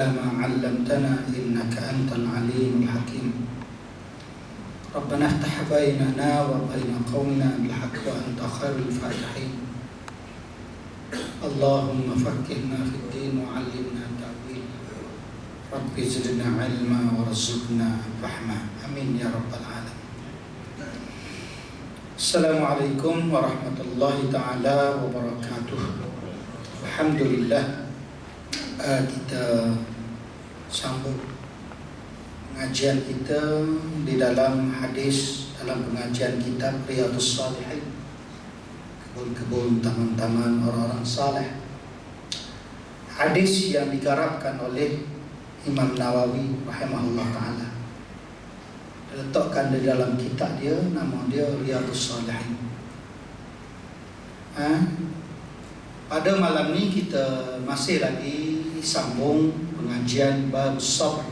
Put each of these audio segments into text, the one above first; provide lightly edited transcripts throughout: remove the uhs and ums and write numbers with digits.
ما علمتنا إنك أنت العليم الحكيم. ربنا افتح بيننا وبين قومنا بالحق وأنت خير الفاتحين. اللهم فقهنا في الدين وعلمنا التأويل. رب زدنا علما وارزقنا فهما. آمين يا رب العالمين. Assalamualaikum warahmatullahi ta'ala wabarakatuh. Alhamdulillah, kita sambung pengajian kita di dalam hadis dalam pengajian kitab Riyadhus Shalihin, kebun-kebun taman-taman orang-orang saleh. Hadis yang digarapkan oleh Imam Nawawi rahimahullah ta'ala, letakkan di dalam kitab dia, nama dia Riyadhus Shalihin. Pada malam ni kita masih lagi sambung pengajian bab sabr,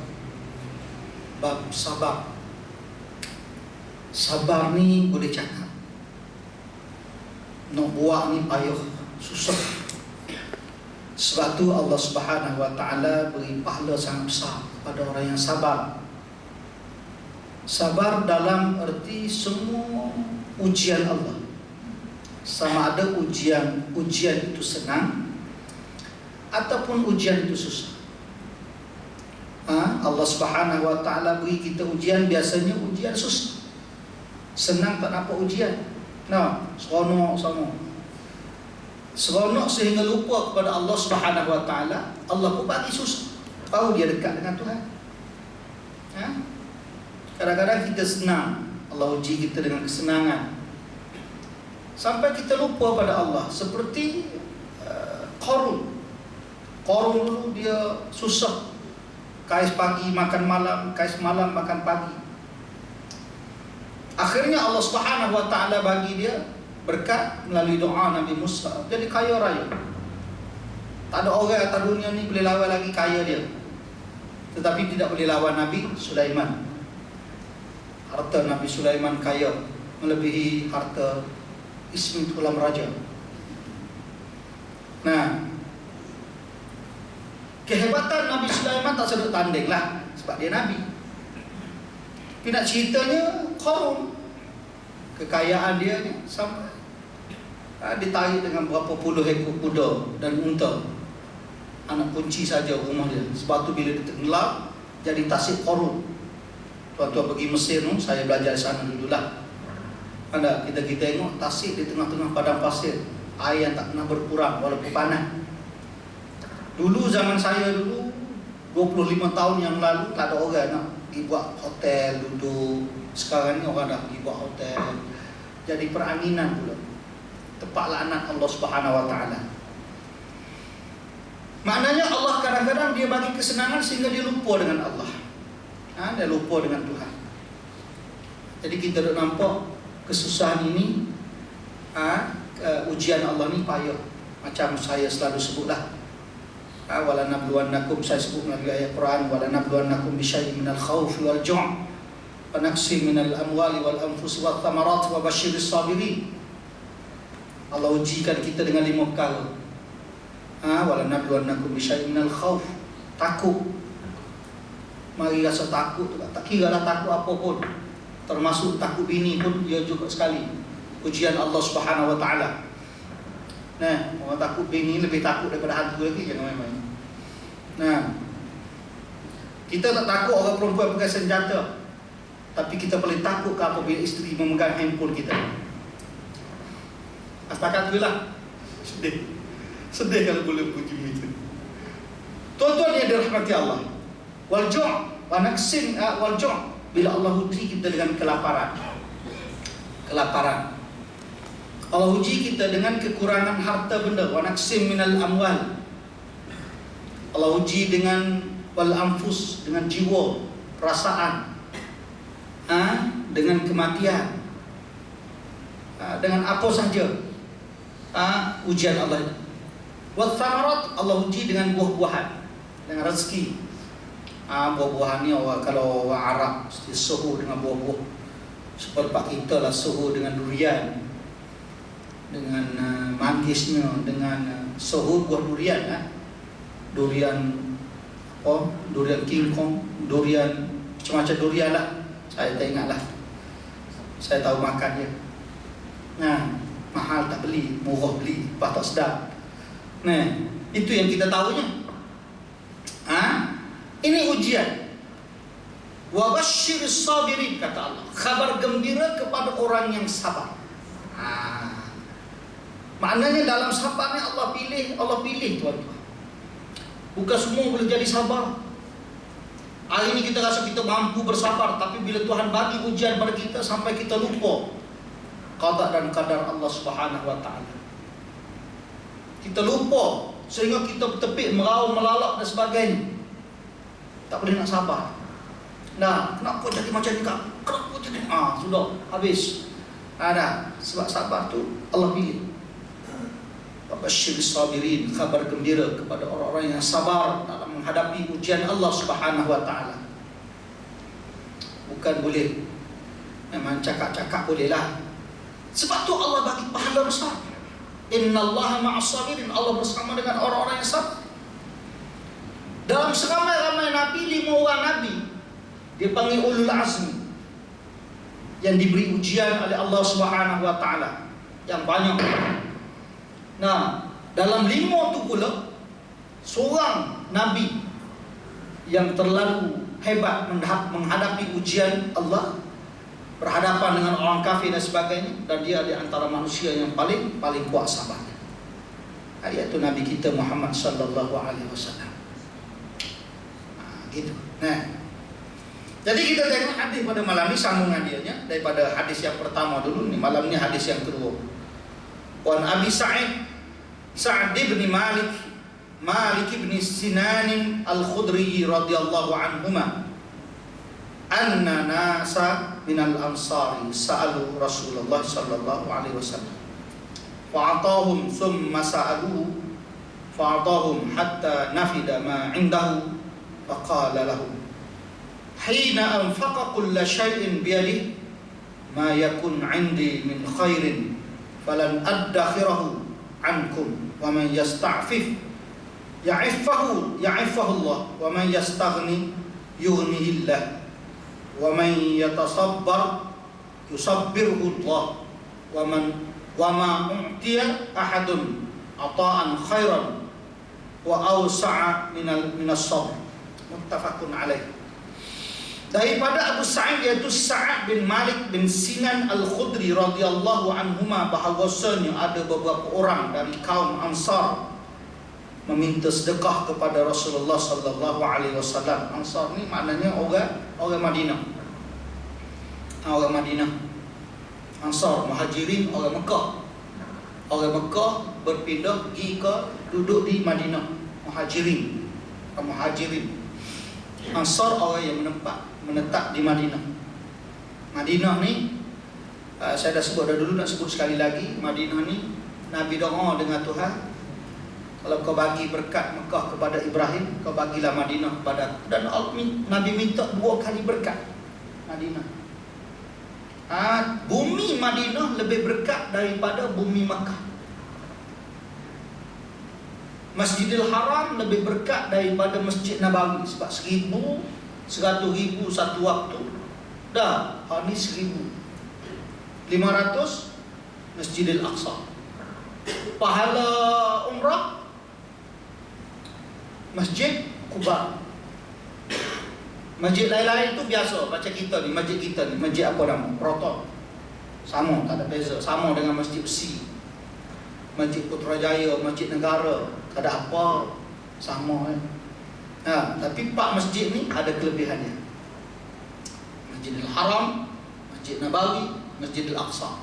bab sabar. Sabar ni boleh cakap, nak buat ni payah, susah. Sebab tu Allah Subhanahu Wa Taala beri pahala sangat besar kepada orang yang sabar. Sabar dalam erti semua ujian Allah, sama ada ujian itu senang ataupun ujian itu susah. Allah Subhanahu Wa Taala beri kita ujian, biasanya ujian susah. Senang tak dapat ujian. Seronok sama. Seronok sehingga lupa kepada Allah Subhanahu Wa Taala. Allah pun bagi susah, tahu dia dekat dengan Tuhan. Kadang-kadang kita senang, Allah uji kita dengan kesenangan sampai kita lupa pada Allah. Seperti Qarun dulu dia susah, kais pagi makan malam, kais malam makan pagi. Akhirnya Allah Subhanahu Wa Taala bagi dia berkat melalui doa Nabi Musa, jadi kaya raya. Tak ada orang atas dunia ni boleh lawan lagi kaya dia, tetapi tidak boleh lawan Nabi Sulaiman. Harta Nabi Sulaiman kaya, melebihi harta Ismi Tulam Raja. Kehebatan Nabi Sulaiman tak sedut tanding lah, sebab dia Nabi. Tapi nak ceritanya Qarun, kekayaan dia ni sampai ditarik dengan berapa puluh ekor kuda dan unta, anak kunci saja rumah dia. Sebab tu bila dia tenggelam jadi tasik Qarun. Tuan-tuan pergi Mesir tu, saya belajar di sana dululah. Kita tengok tasik di tengah-tengah padang pasir, air yang tak pernah berkurang walaupun panas. Dulu zaman saya dulu 25 tahun yang lalu, tak ada orang nak pergi buat hotel duduk. Sekarang ni orang dah pergi buat hotel, jadi peranginan pula, tempat laknat Allah Subhanahu Wa Taala. Maknanya Allah kadang-kadang dia bagi kesenangan sehingga dia lupa dengan Allah, dia lupa dengan Tuhan. Jadi kita dah nampak kesusahan ini, ujian Allah ni payah. Macam saya selalu sebutlah, wala nabluwannakum, saya sebut melalui ayat Quran, wala nabluwannakum bisyai'in minal khawfi wal ju' wa naqsin minal amwali wal anfusi wath thamarat wa basyiris sabirin. Allah ujikan kita dengan 5 perkara. Wala nabluwannakum bisyai'in minal khawf, takut. Mari rasa takut tu, tak kira lah takut apa pun, termasuk takut bini pun dia juga sekali ujian Allah Subhanahu Wa Taala. Orang takut bini lebih takut daripada hantu lagi, jangan main-main. Kita tak takut orang perempuan pegang senjata, tapi kita paling takut apabila isteri memegang handphone kita. Setakat tu lah sedih kalau boleh puji itu. Tuan-tuan yang dirahmati Allah, wal ju' wa naqsin wal ju', bila Allah uji kita dengan kelaparan. Allah uji kita dengan kekurangan harta benda, wa naqsin minal amwal. Allah uji dengan wal anfus, dengan jiwa, perasaan, dengan kematian, dengan apa saja, ujian Allah. Wal thamarat, Allah uji dengan buah-buahan, dengan rezeki. Buah-buahan ni kalau orang Arab mesti suhu dengan buah-buah. Seperti kita lah suhu dengan durian, dengan mangisnya, dengan suhu buah durian. Durian durian King Kong, durian macam-macam durian lah. Saya tak ingat lah. Saya tahu makan dia. Nah, mahal tak beli, murah beli, tak sedap. Nah, itu yang kita tahunya. Ini ujian. Wa basyiris sabirin, kata Allah. Kabar gembira kepada orang yang sabar. Maknanya dalam sabarnya Allah pilih tuan-tuan. Bukan semua boleh jadi sabar. Hari ini kita rasa kita mampu bersabar, tapi bila Tuhan bagi ujian pada kita sampai kita lupa qada dan qadar Allah Subhanahu wa taala. Kita lupa sehingga kita bertepik, meraung, melalak dan sebagainya. Tak boleh nak sabar. Nah, kenapa jadi macam ni kak? Kenapa jadi? Sudah habis. Ada sebab sabar tu Allah pilih. Babasyiris sabirin, kabar gembira kepada orang-orang yang sabar dalam menghadapi ujian Allah Subhanahu wa taala. Bukan boleh memang cakap-cakap bolehlah. Sebab tu Allah bagi pahala besar. Innallaha ma'as sabirin, Allah bersama dengan orang-orang yang sabar. Dalam seramai-ramai nabi, 5 orang nabi dia panggil ulul azmi, yang diberi ujian oleh Allah Subhanahu wa taala yang banyak. Nah, dalam 5 tu pula seorang nabi yang terlalu hebat menghadapi ujian Allah, berhadapan dengan orang kafir dan sebagainya, dan dia di antara manusia yang paling kuat sabarnya, iaitu Nabi kita Muhammad sallallahu alaihi wasallam. Gitu. Nah, jadi kita tengok hadis pada malam ini, sambungan dianya daripada hadis yang pertama dulu nih. Malam ini hadis yang kedua. Wan Abi Sa'd bin Malik bin Sinan Al-Khudri radhiyallahu anhuma anna nasa minal ansari sa'alu Rasulullah sallallahu alaihi wasallam fa'atahum thumma sa'aluhu fa'atahum hatta nafida ma 'indahu faqala lahum hina anfaqa kulla shay'in biyadihi ma yakun 'indi min khairin falan addakhirahu ankum wa man yasta'fif ya'iffahu Allah wa man yastaghni yughnihillah wa man yatasabbar yusabbirhu Allah wa ma u'tiya ahadun ata'an khairan wa awsa'a minas sabr. Muttafaqun alaih. Daripada Abu Sa'id, yaitu Sa'ad bin Malik bin Sinan Al-Khudri radhiyallahu anhuma, bahawasanya ada beberapa orang dari kaum Ansar meminta sedekah kepada Rasulullah sallallahu alaihi wasallam. Ansar ni maknanya orang Madinah. Orang Madinah. Ansar, Muhajirin, orang Mekah. Orang Mekah berpindah pergi ke duduk di Madinah. Muhajirin. Ansar orang yang menetap di Madinah. Madinah ni saya dah sebut dah dulu, nak sebut sekali lagi. Madinah ni Nabi doa dengan Tuhan, kalau kau bagi berkat Mekah kepada Ibrahim, kau bagilah Madinah kepada aku. Dan Nabi minta 2 kali berkat Madinah. Bumi Madinah lebih berkat daripada bumi Mekah. Masjidil Haram lebih berkat daripada Masjid Nabawi. Sebab 1,000 satu waktu. Dah, ini 1,500 Masjidil Aqsa. Pahala umrah Masjid Quba. Masjid lain-lain tu biasa macam kita ni, masjid kita ni, masjid apa nama? Proton. Sama, tak ada beza. Sama dengan Masjid Besi, Masjid Putrajaya, Masjid Negara, tak ada apa, sama tapi 4 masjid ni ada kelebihannya. Masjidil Haram, Masjid Nabawi, Masjidil Aqsa.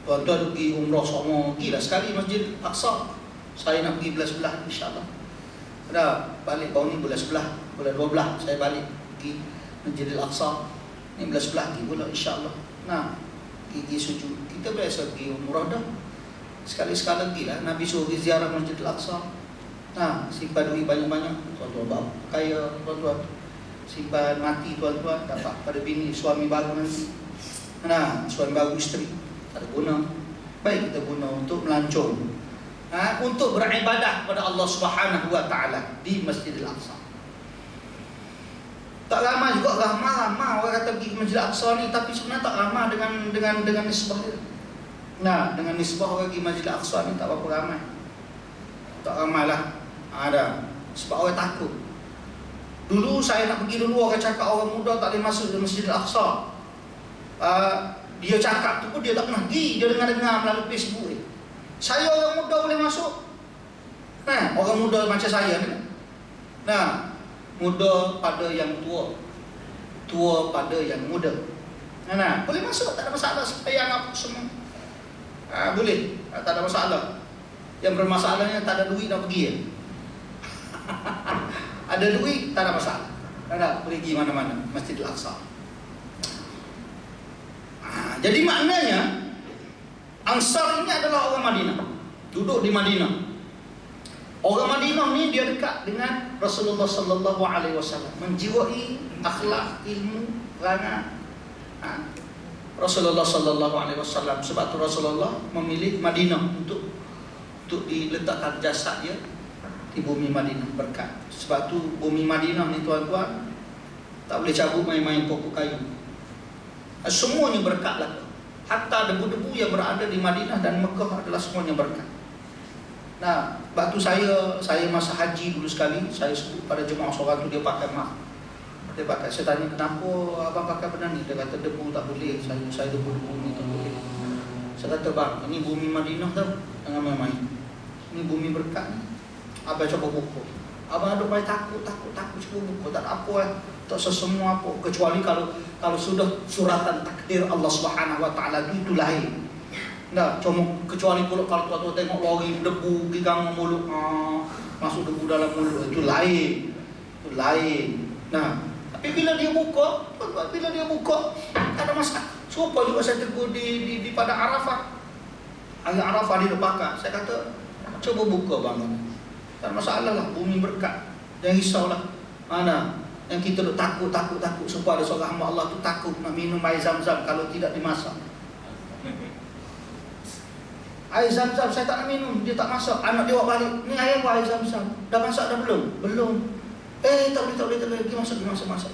Tuan-tuan pergi umrah sama, pergilah sekali Masjid Aqsa. Saya nak pergi bulan 11 insya-Allah. Dah balik tahun ni bulan 11, bulan 12 saya balik pergi Masjidil Aqsa. Ni bulan 11 pergi pula insya-Allah. Nah, pergi sujud. Kita biasa pergi umrah dah. Sekali-sekala pergilah. Nabi suruh pergi ziarah Masjidil Aqsa. Simpan duit banyak-banyak. Tuan-tuan bawa kaya, tuan-tuan. Simpan mati tuan-tuan, dapat pada bini suami baru nanti. Suami baru isteri. Tak ada guna. Baik kita guna untuk melancong untuk beribadah kepada Allah Subhanahu wa taala di Masjidil Aqsa. Tak lama juga ramai orang kata pergi ke Masjidil Aqsa ni, tapi sebenarnya tak ramai dengan nisbah dia. Nah, dengan nisbah orang pergi Masjidil Aqsa ni tak berapa ramai. Tak ramailah. Ada sebab orang takut. Dulu saya nak pergi dulu, orang cakap orang muda tak boleh masuk ke Masjidil Aqsa. Dia cakap tu pun dia tak pernah pergi, dia dengar-dengar melalui Facebook ni. Saya orang muda boleh masuk. Orang muda macam saya ni. Nah, muda pada yang tua, tua pada yang muda. Nah, boleh masuk, tak ada masalah. Sembahyang apa semua. Boleh, tak ada masalah. Yang bermasalahnya tak ada duit nak pergi ya. Ada duit, tak ada masalah. Tak ada, pergi mana-mana Masjidil Aqsa. Jadi maknanya Ansar ini adalah orang Madinah, duduk di Madinah. Orang Madinah ni dia dekat dengan Rasulullah sallallahu alaihi wasallam, menjiwai akhlak, ilmu, perangai Rasulullah sallallahu alaihi wasallam. Sebab tu Rasulullah memilih Madinah untuk diletakkan jasad dia di bumi Madinah, berkat. Sebab tu bumi Madinah ni tuan-tuan tak boleh cabut main-main pokok kayu. Semuanya berkat lah. Hatta debu-debu yang berada di Madinah dan Mekah adalah semuanya berkat. Nah, waktu saya masa haji dulu sekali, saya sebut pada jemaah seorang tu, dia pakai mak. Dia pakai, saya tanya kenapa abang pakai benda ni? Dia kata debu tak boleh, saya debu-debu ni tak boleh. Saya kata bang, ini bumi Madinah tau, jangan main-main. Ini bumi berkat ni. Abang coba buku. Abang ada main takut cuba buku. Tak ada apa tak sesemua apa. Kecuali kalau sudah suratan takdir Allah Subhanahu wa taala itu lain. Nah, cuma kecuali kalau tuan-tuan tengok lori debu gigang mulut, masuk debu dalam mulut, itu lain. Itu lain. Nah, tapi bila dia buka, tak ada masalah. Supaya juga saya tegur di pada Arafah. Hari Arafah dia bakar. Saya kata, coba buka bang. Tak ada masalah lah, bumi berkat. Jangan risaulah. Mana yang kita takut supaya ada seorang hamba Allah tu takut nak minum air Zam-Zam kalau tidak dimasak. Air Zam-Zam saya tak nak minum, dia tak masak. Anak dia bawa balik, ni air apa air Zam-Zam? Dah masak dah belum? Belum. Tak boleh, pergi masak.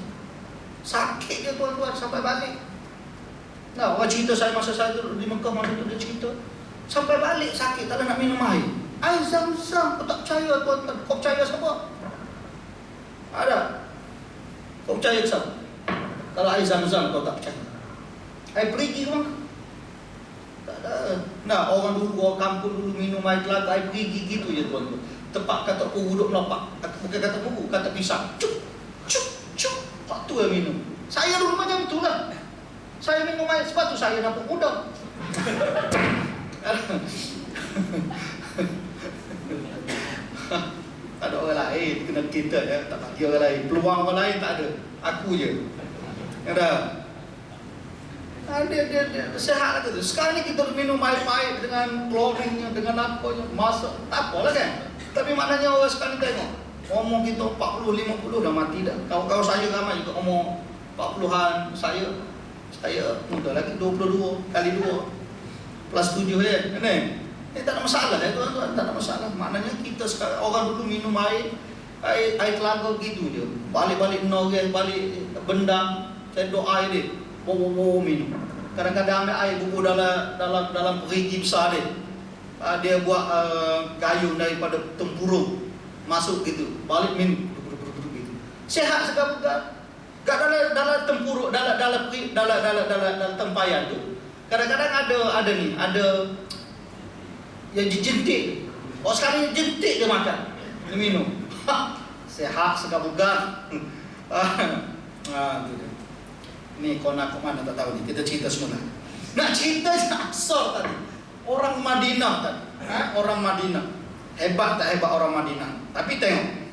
Sakit dia tuan-tuan sampai balik. Nah, orang cerita saya masa saya duduk di Mekah, masa tu dia cerita sampai balik sakit, tak ada nak minum air. Air Zam-Zam, kau tak percaya tuan-tuan. Kau percaya siapa? Ada. Kau percaya siapa? Kalau air Zam-Zam kau tak percaya. Air perigi orang. Tak ada. Nah, orang kampung dulu minum air telaga, air perigi gitu je tuan-tuan. Tepat kata puru duduk melapak. Bukan kata puru, kata pisang. Cuk. Tak tu yang minum. Saya dulu macam itulah. Saya minum air, sebab tu saya nampak muda. Tak ada orang lain, kena kita ya, tak bagi orang lain. Peluang orang lain tak ada, aku je. Ada. Dia sehat kata tu. Sekarang ni kita minum air pahit dengan klorinnya, dengan apanya, masak, tak apalah kan. Tapi maknanya orang sekarang tengok, umur kita 40-50 dah mati dah. Kawan-kawan saya ramai juga umur 40-an. Saya muda lagi, 22 kali 2 plus 7 ya, kan? Tak ada masalah ya tuan-tuan, tak ada masalah. Maknanya kita sekarang, orang dulu minum air telaga gitu je. Balik-balik noreh, balik bendang, sendok air dia. Minum. Kadang-kadang ambil air bubur dalam perigi besar dia. Dia buat gayung daripada tempurung, masuk gitu, balik minum gitu. Sehat segar bukan? Kat dalam tempurung, dalam tempayan tu. Kadang-kadang ada yang jentik. Sekarang jentik dia makan, dia minum. Sehat segar bugar. Ni kau nak ke mana tak tahu ni. Kita cerita semula. Nak cerita Ansar tadi. Orang Madinah tadi. Orang Madinah. Hebat tak hebat orang Madinah? Tapi tengok.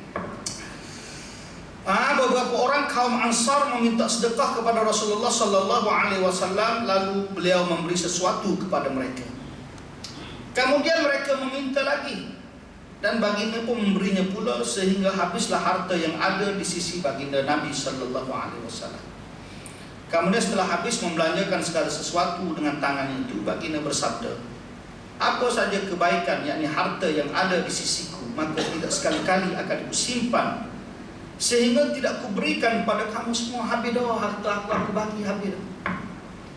Beberapa orang kaum Ansar meminta sedekah kepada Rasulullah sallallahu alaihi wasallam, lalu beliau memberi sesuatu kepada mereka. Kemudian mereka meminta lagi, dan baginda pun memberinya pula, sehingga habislah harta yang ada di sisi baginda Nabi sallallahu alaihi wasallam. Kemudian setelah habis membelanjakan segala sesuatu dengan tangan itu, baginda bersabda, Apa saja kebaikan, yakni harta yang ada di sisiku, maka tidak sekali-kali akan kusimpan, sehingga tidak kuberikan pada kamu semua. Habis dah harta aku bagi habis dah.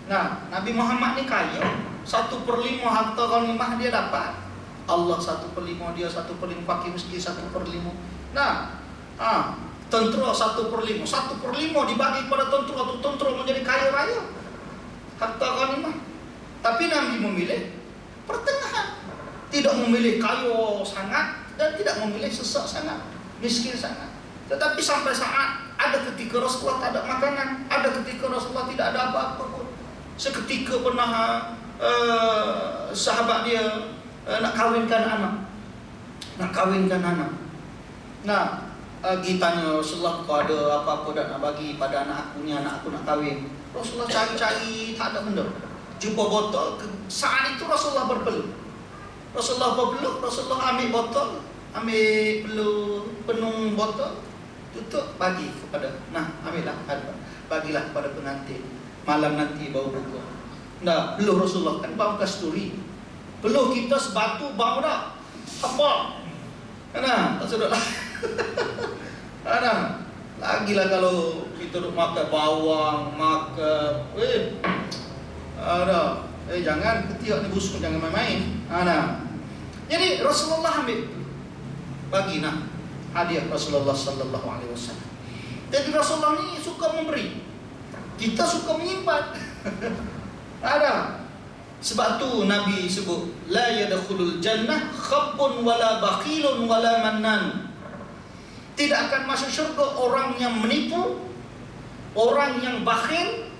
Nah, Nabi Muhammad ni kaya. 1/5 harta ghanimah dia dapat. Allah 1/5, dia 1/5, fakir miskin 1/5. Nah, tentera 1/5. 1/5 dibagi kepada tentera, tu tentera menjadi kaya raya. Harta ghanimah. Tapi Nabi memilih pertengahan. Tidak memilih kaya sangat dan tidak memilih sesak sangat, miskin sangat. Tetapi sampai saat ada ketika Rasulullah tak ada makanan, ada ketika Rasulullah tidak ada apa-apa pun. Seketika pernah sahabat dia nak kahwinkan anak. Nah, pergi tanya Rasulullah, kau ada apa-apa dah nak bagi pada anak aku ni, anak aku nak kahwin. Rasulullah cari-cari, tak ada benda. Jumpa botol, saat itu Rasulullah berpeluh. Rasulullah ambil botol, ambil penuh botol, tutup, bagi kepada, nah ambillah, bagilah kepada pengantin. Malam nanti baru buka. Nah, peluh Rasulullah kan bau kasturi. Peluh kita sebatu bau dah. Apa? Nah, tak sedap lah. Nah, lagilah kalau kita duk makan bawang, makan, jangan ketiak ni busuk, jangan main-main. Nah. Jadi Rasulullah ambil bagi hadiah Rasulullah sallallahu alaihi wasallam. Jadi Rasulullah ni suka memberi. Kita suka menyimpan. Ada. Sebab tu Nabi sebut la yadkhulul jannah khabbun wala bakhilun wala mannan. Tidak akan masuk syurga orang yang menipu, orang yang bakhil,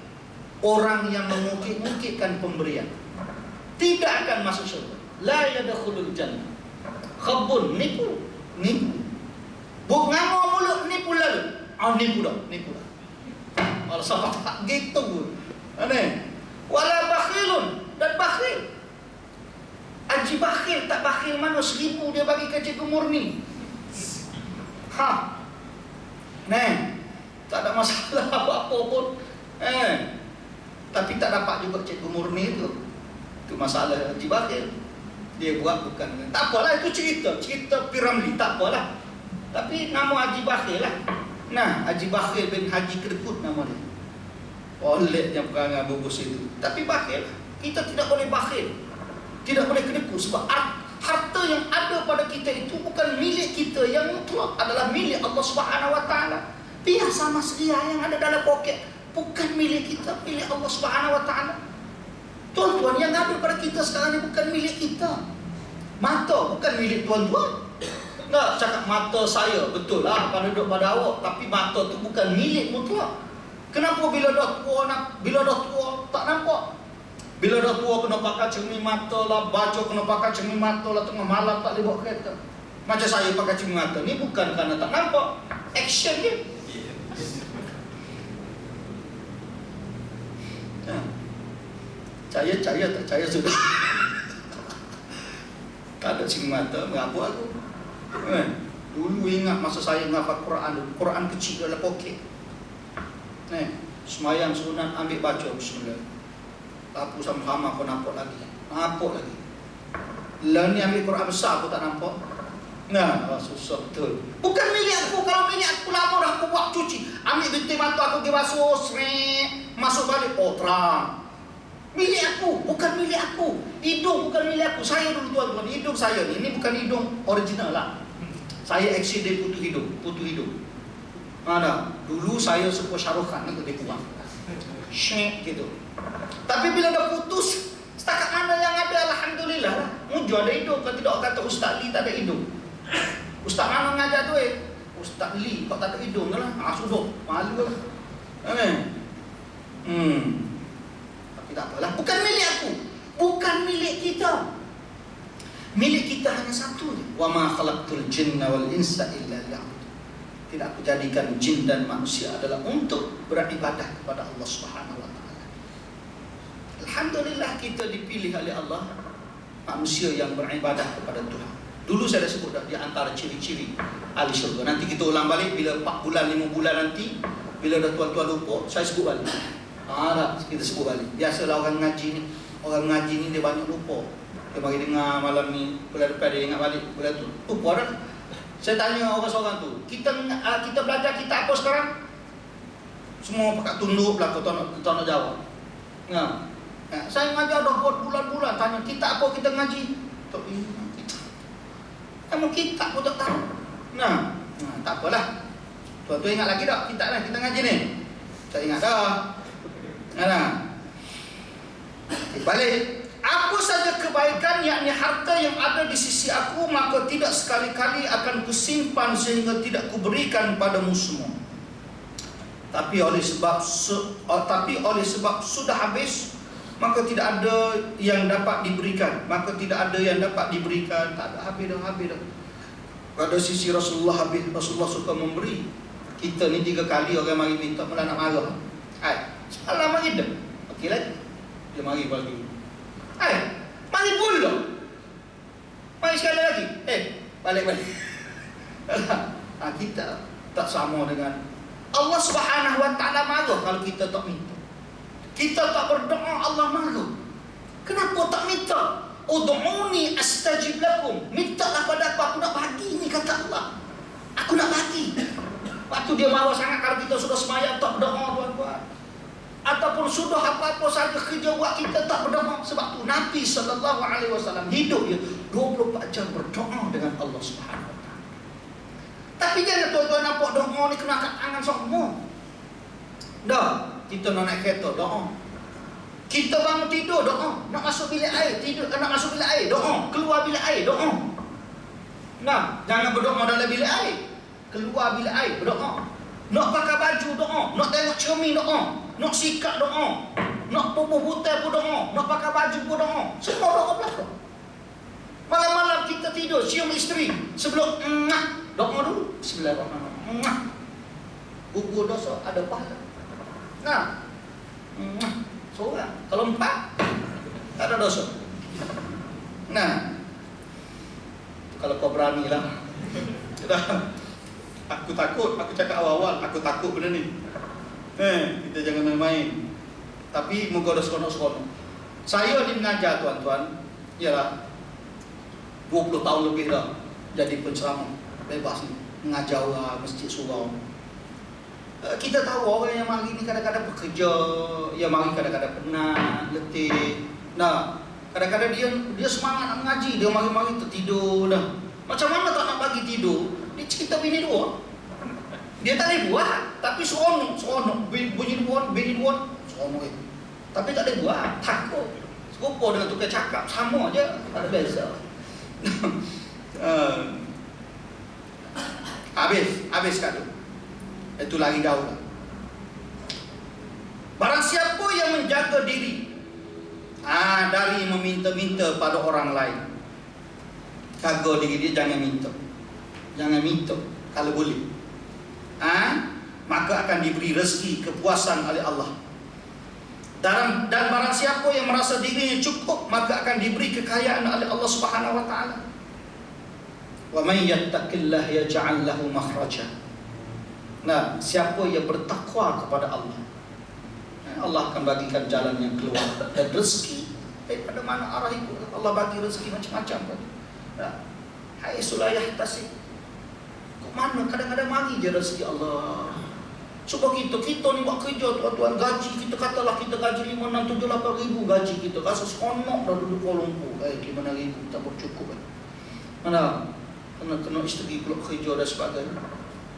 orang yang mengungkit-ungkitkan pemberian. Tidak akan masuk syurga. La yadkhulul jannah. Khabbun, nipu. Buk ngamo mulut nipu lalu. Nipu dah. Kalau siapa tak gitu pun. Aneh. Wala bakhilun, dan bakhil. Haji bakhil, tak bakhil mana 1000 dia bagi ke Cikgu Murni. Tak ada masalah apa-apa pun. Tapi tak dapat juga Cikgu Murni itu. Itu masalah haji bakhil. Dia buat bukan. Tak apalah, itu cerita Piramli, tak apalah. Tapi nama Haji Bakhil lah. Nah, Haji Bakhil bin Haji Kedekut nama dia. Oleh yang perangai bungkus itu. Tapi bakhil, kita tidak boleh bakhil, tidak boleh kedekut. Sebab harta yang ada pada kita itu bukan milik kita yang mutlak, adalah milik Allah Subhanahu Wa Taala. Biar sama sedia yang ada dalam poket bukan milik kita, milik Allah Subhanahu Wa Taala. Tuan-tuan, yang ada pada kita sekarang ini bukan milik kita. Mata bukan milik tuan-tuan. Enggak cakap mata saya, betul lah pada duduk pada awak, tapi mata tu bukan milik mutlak. Kenapa bila dah tua tak nampak? Bila dah tua kena pakai cermin mata lah, baca kena pakai cermin mata lah, tengah malam tak boleh bawa kereta. Macam saya pakai cermin mata ni bukan kerana tak nampak, action dia. Cahaya tak cahaya sudah. Tak ada cermin mata, mengapa aku? Dulu ingat masa saya ngafal Quran kecil dalam poket. Semayang sunat ambil baca bismillah. Tapu sama-sama aku nampak lagi. Lah ni ambil Quran besar aku tak nampak. Susah betul. Bukan milik aku. Kalau milik aku lama dah aku buat cuci. Ambil bintik mata aku pergi basuh, masuk balik, terang. Milik aku, bukan milik aku. Hidung bukan milik aku. Saya dulu tuan-tuan, hidung saya ni, ini bukan hidung original lah. Saya accident putus hidung. Dulu saya suka Shah Rukh Khan untuk dia buang. Gitu. Tapi bila dah putus, setakat mana yang ada, alhamdulillah lah. Muncul ada hidung. Kalau tidak kata Ustaz Lee tak ada hidung. Ustaz mana mengajar tu Ustaz Lee kau tak ada hidung lah. Sudah, malu lah. Tapi tak apalah. Bukan milik aku. Bukan milik kita. Milik kita hanya satu je. Wa ma khalaqtul jinna wal insa illa liya'budun. Tidak aku jadikan jin dan manusia adalah untuk beribadah kepada Allah Subhanahu Wa Taala. Alhamdulillah kita dipilih oleh Allah, manusia yang beribadah kepada Tuhan. Dulu saya dah sebut dah di antara ciri-ciri ahli syurga. Nanti kita ulang balik bila 4 bulan 5 bulan nanti, bila dah tuan-tuan lupa, saya sebut balik. Kita sebut balik. Biasalah orang ngaji ni dia banyak lupa. Dia mari dengar malam ni, bulan depan dia ingat balik. Bulan tu, lupa dah. Saya tanya orang seorang tu, kita belajar kita apa sekarang? Semua pakai tunduk belakang, tak nak jawab. Saya ngajar dah buat bulan-bulan, tanya kita apa kita ngaji? Tak ingat kita. Emang kita pun tak tahu. Tak apalah. Tuan-tuan ingat lagi tak? Kita ngaji ni. Tak ingat dah. Balik. Apa saja kebaikan yakni harta yang ada di sisi aku, maka tidak sekali-kali akan kusimpan sehingga tidak kuberikan padamu semua. Tapi oleh sebab sudah habis, maka tidak ada yang dapat diberikan. Tak ada habis dah. Pada sisi Rasulullah habis. Rasulullah suka memberi. Kita ni 3 kali orang mari minta, malah nak marah. Semalam mari dah. Okey lagi. Dia mari bagi. Mari pula. Mari sekali lagi. Balik. Kita tak sama dengan Allah Subhanahu Wa Taala marah kalau kita tak minta. Kita tak berdoa, Allah marah. Kenapa tak minta? Ud'uni astajib lakum. Mintalah pada aku nak bagi ni, kata Allah. Aku nak bagi. Waktu dia marah sangat kalau kita sudah semayang tak berdoa, tuan-tuan. Ataupun sudah apa-apa saja kerja buat kita tak berdoa. Sebab tu Nabi SAW hidup dia 24 jam berdoa dengan Allah Subhanahu Wa Taala. Tapi jangan tuan-tuan nampak doa ni kena kat tangan semua. Dah, kita nak naik kereta doa. Kita bangun tidur doa. Nak masuk bilik air doa. Keluar bilik air doa. Jangan berdoa dalam bilik air. Keluar bilik air berdoa. Nak pakai baju doa. Nak tengok cermin doa. Nak sikat doa. Nak pubuh butai pun doa. Nak pakai baju pun doa. Semua doa belakang. Malam-malam kita tidur cium isteri. Sebelum doa dulu. Bismillahirrahmanirrahim. Gugur dosa ada pahala. Seorang. Kalau 4 tak ada dosa. Kalau kau berani lah. Aku takut. Aku cakap awal-awal, aku takut benda ni. Kita jangan main-main. Tapi muka dah seronok-seronok. Saya ni mengajar, tuan-tuan, ialah 20 tahun lebih dah jadi penceramah. Bebas ni, mengajar orang masjid surau. Kita tahu orang yang mari ni kadang-kadang bekerja, yang mari kadang-kadang penat, letih. Kadang-kadang dia semangat nak mengaji, dia mari-mari tertidur dah. Macam mana tak nak bagi tidur? Dia cerita bini 2. Dia tak boleh buat, tapi seronok. Bunyi bini 2, seronok. Tapi tak boleh buat, takut. Serupa dengan tukar cakap, sama je, tak ada beza. Habis kat tu. Itu lari jauh. Barang siapa yang menjaga diri dari meminta-minta pada orang lain, jaga diri dia, jangan minta kalau boleh. Maka akan diberi rezeki kepuasan oleh Allah. Dan barang siapa yang merasa dirinya cukup, maka akan diberi kekayaan oleh Allah Subhanahu Wa Taala. Wa may yattaqillah yaj'al lahu makhraja. Siapa yang bertakwa kepada Allah, Allah akan bagikan jalan yang keluar dan rezeki daripada mana arah itu. Allah bagi rezeki macam-macam. Hai sulayah tasik. Mana kadang-kadang mari je rezeki Allah. Sebab kita ni buat kerja, tuan-tuan, gaji kita katalah kita gaji 5, 6, 7, 8 ribu gaji kita. Rasa seronok dah duduk Kuala Lumpur. 5, 6 ribu tak bercukup. Kena isteri pula kerja dan sebagainya.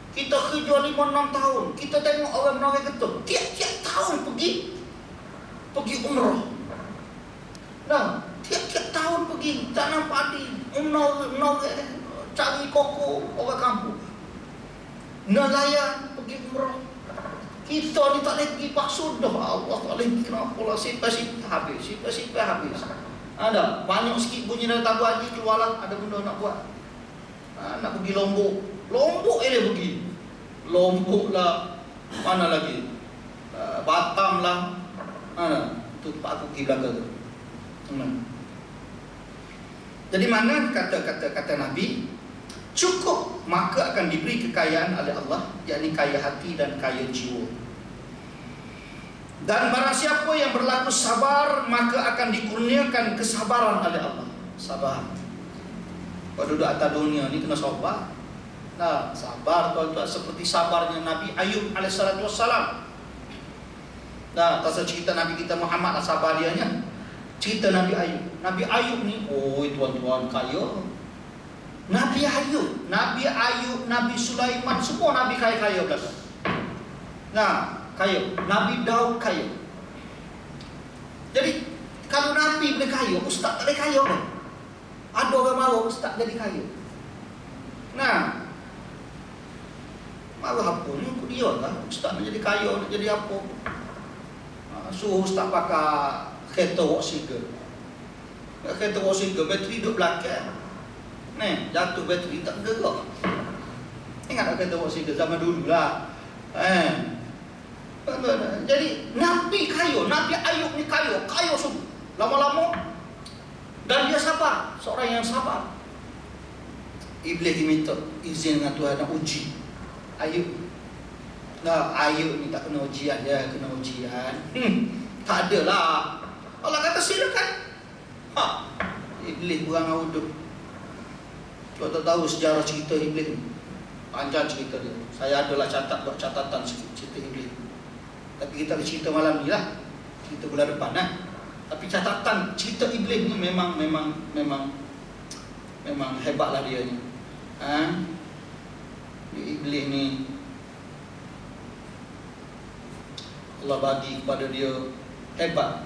Kita kerja 5, 6 tahun. Kita tengok orang menarik ketuk. Tiap-tiap tahun pergi umrah. Tiap-tiap tahun pergi. Tak nampak di umrah cari koko orang kampung. Nelayan pergi umrah. Kita ni tak boleh pergi paksa dah. Allah tak boleh. Kenapa lah? Simpan-simpan habis. Ada banyak sikit bunyi dalam tabung haji, keluarlah ada benda nak buat. Nak pergi Lombok dia pergi. Lombok lah. Mana lagi? Batam lah. Tu tempat aku pergi belakang tu. Jadi mana kata Nabi, cukup maka akan diberi kekayaan oleh Allah, yakni kaya hati dan kaya jiwa. Dan barang siapa yang berlaku sabar, maka akan dikurniakan kesabaran oleh Allah. Sabar. Kau duduk atas dunia ni kena sabar. Nah, sabar tuan-tuan seperti sabarnya Nabi Ayub alaihissalatu wassalam. Nah, pasal cerita Nabi kita Muhammad lah sabar dia nya. Cerita Nabi Ayub. Nabi Ayub ni, tuan-tuan kaya. Nabi Ayub, Nabi Sulaiman, semua Nabi kaya-kaya belakang. Nah, kaya. Nabi Daud kaya. Jadi, kalau Nabi boleh kaya, ustaz tak boleh kaya kan? Ada orang mahu ustaz jadi kaya. Nah, mahu apa ni? Ikut dia lah. Ustaz nak jadi kaya, nak jadi apa? Suruh ustaz pakai kereta oksigen. Kereta oksigen, bateri duduk belakang. Ni, jatuh bateri tak gerak. Ingat tak kereta oksigen zaman dulu lah. Jadi Nabi kaya, Nabi Ayub ni kaya sungguh. Lama-lama dan dia sabar, seorang yang sabar. Iblis diminta izin dengan Tuhan nak uji Ayub. Nah, Ayub ni tak kena ujian dia, kena ujian. Tak adalah. Allah kata silakan. Iblis berang uduk. Kau tak tahu sejarah cerita Iblis ni. Panjang cerita dia. Saya adalah buat catatan cerita Iblis. Tapi kita cerita malam ni lah. Cerita bulan depan lah. Tapi catatan cerita Iblis ni memang hebatlah dia ni. Iblis ni Allah bagi kepada dia hebat.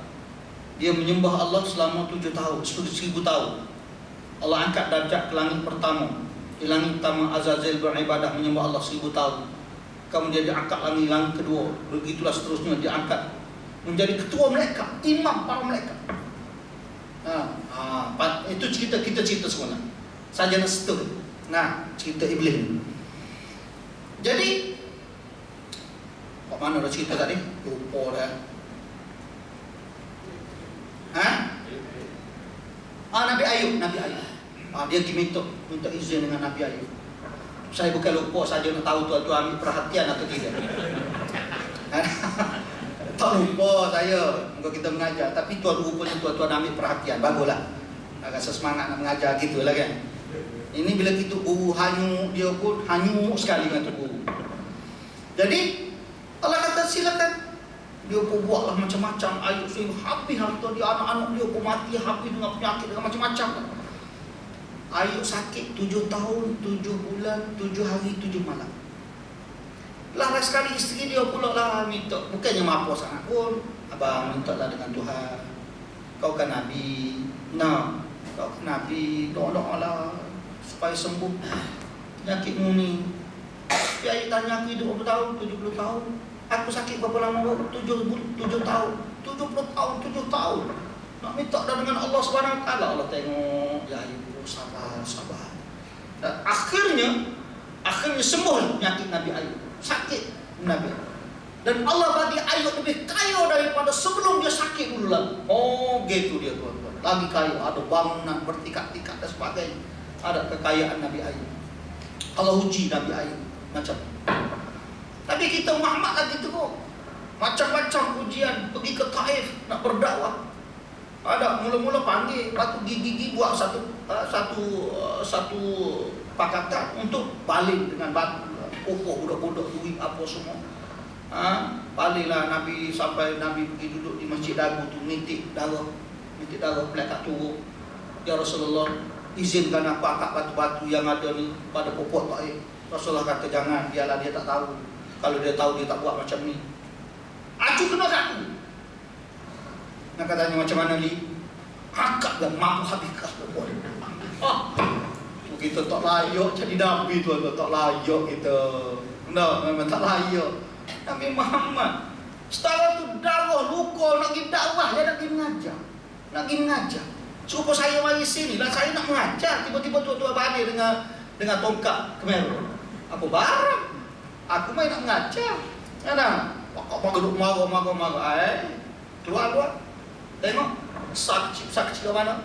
Dia menyembah Allah selama 7 tahun, 1000 tahun. Allah angkat darjat ke langit pertama. Di langit pertama Azazel beribadah menyembah Allah 1000 tahun. Kemudian dia angkat langit kedua. Begitulah seterusnya dia angkat menjadi ketua malaikat, imam para malaikat. Itu cerita kita cerita semua. Saja nak setel. Nah, cerita Iblis ni. Jadi mana dah cerita tadi? Lupa dah. Nabi Ayub. Dia minta izin dengan Nabi Ayub. Saya bukan lupa saja nak tahu tuan-tuan ambil perhatian atau tidak. Tak lupa saya, muka kita mengajar. Tapi rupanya tuan-tuan ambil perhatian. Baguslah. Rasa semangat nak mengajar gitulah kan. Ini bila kita guru hanyut, dia pun hanyut sekali dengan tu guru. Jadi Allah kata silakan. Dia pun buatlah macam-macam. Ayub sehingga habis harta dia, anak-anak dia pun mati habis dengan penyakit, dengan macam-macam. Ayub sakit 7 tahun, 7 bulan, 7 hari, 7 malam. Last sekali isteri dia pula lah minta. Bukannya mampu sangat pun. Abang minta lah dengan Tuhan. Kau kan Nabi. Kau kan Nabi. Doa-doa lah supaya sembuh penyakitmu ni. Tapi Ayub tanya aku hidup berapa tahun? 70 tahun. Aku sakit berapa lama? 7 tahun. 70 tahun, 7 tahun. Nak minta dah dengan Allah SWT. Allah tengok. Ya Ayub, sabar. Dan akhirnya sembuh penyakit Nabi Ayub. Sakit Nabi. Dan Allah bagi Ayub lebih kaya daripada sebelum dia sakit dulu lagi. Gitu dia tuan-tuan. Lagi kaya. Ada bangunan bertingkat-tingkat dan sebagainya. Ada kekayaan Nabi Ayub. Allah uji Nabi Ayub macam. Tapi kita Muhammad lagi teruk. Macam-macam ujian. Pergi ke Taif nak berdakwah. Ada mula-mula panggil batu gigi buat satu pakatan untuk baling dengan batu. Budak-budak duit apa semua. Baliklah Nabi sampai Nabi pergi duduk di Masjid Dagu tu, nitik darah malaikat turun. Ya Rasulullah, izinkan aku angkat batu-batu yang ada ni pada pokok Taif. Rasulullah kata jangan, biarlah dia tak tahu. Kalau dia tahu dia tak buat macam ni. Acu kena aku. Nak katanya macam mana ni? Angkat dan mampu habiskan pokok. Kita tak layak jadi Nabi tu, tak layak kita. Memang tak layak. Nabi Muhammad setara tu darah, luka, nak pergi dakwah, dia nak pergi mengajar. Suruh saya mari sini lah, saya nak mengajar. Tiba-tiba tuan-tuan balik dengan tongkat kemeru. Apa barang? Aku main nak mengajar. Pokok duduk marah. Keluar. Tengok. Sak kecil ke mana?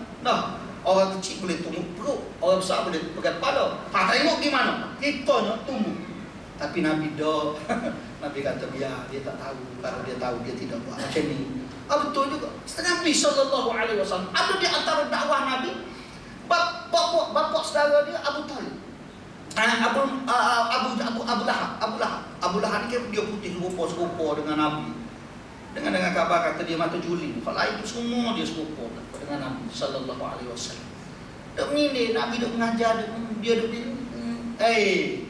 Orang kecil boleh tumbuh perut, orang besar boleh pegang kepala. Tengok gimana? Kitanya tumbuh. Tapi Nabi Nabi kata biar dia tak tahu. Kalau dia tahu dia tidak buat macam ni. Betul juga. Nabi SAW ada di antara dakwah Nabi. Bapak saudara dia Abu Talib. Abu Lahab ni dia putih serupa dengan Nabi. Dengan khabar kata dia mata juling. Kalau lain tu semua dia serupa dengan Nabi sallallahu alaihi wasallam. Dok ni Nabi dok mengajar dia dok ni.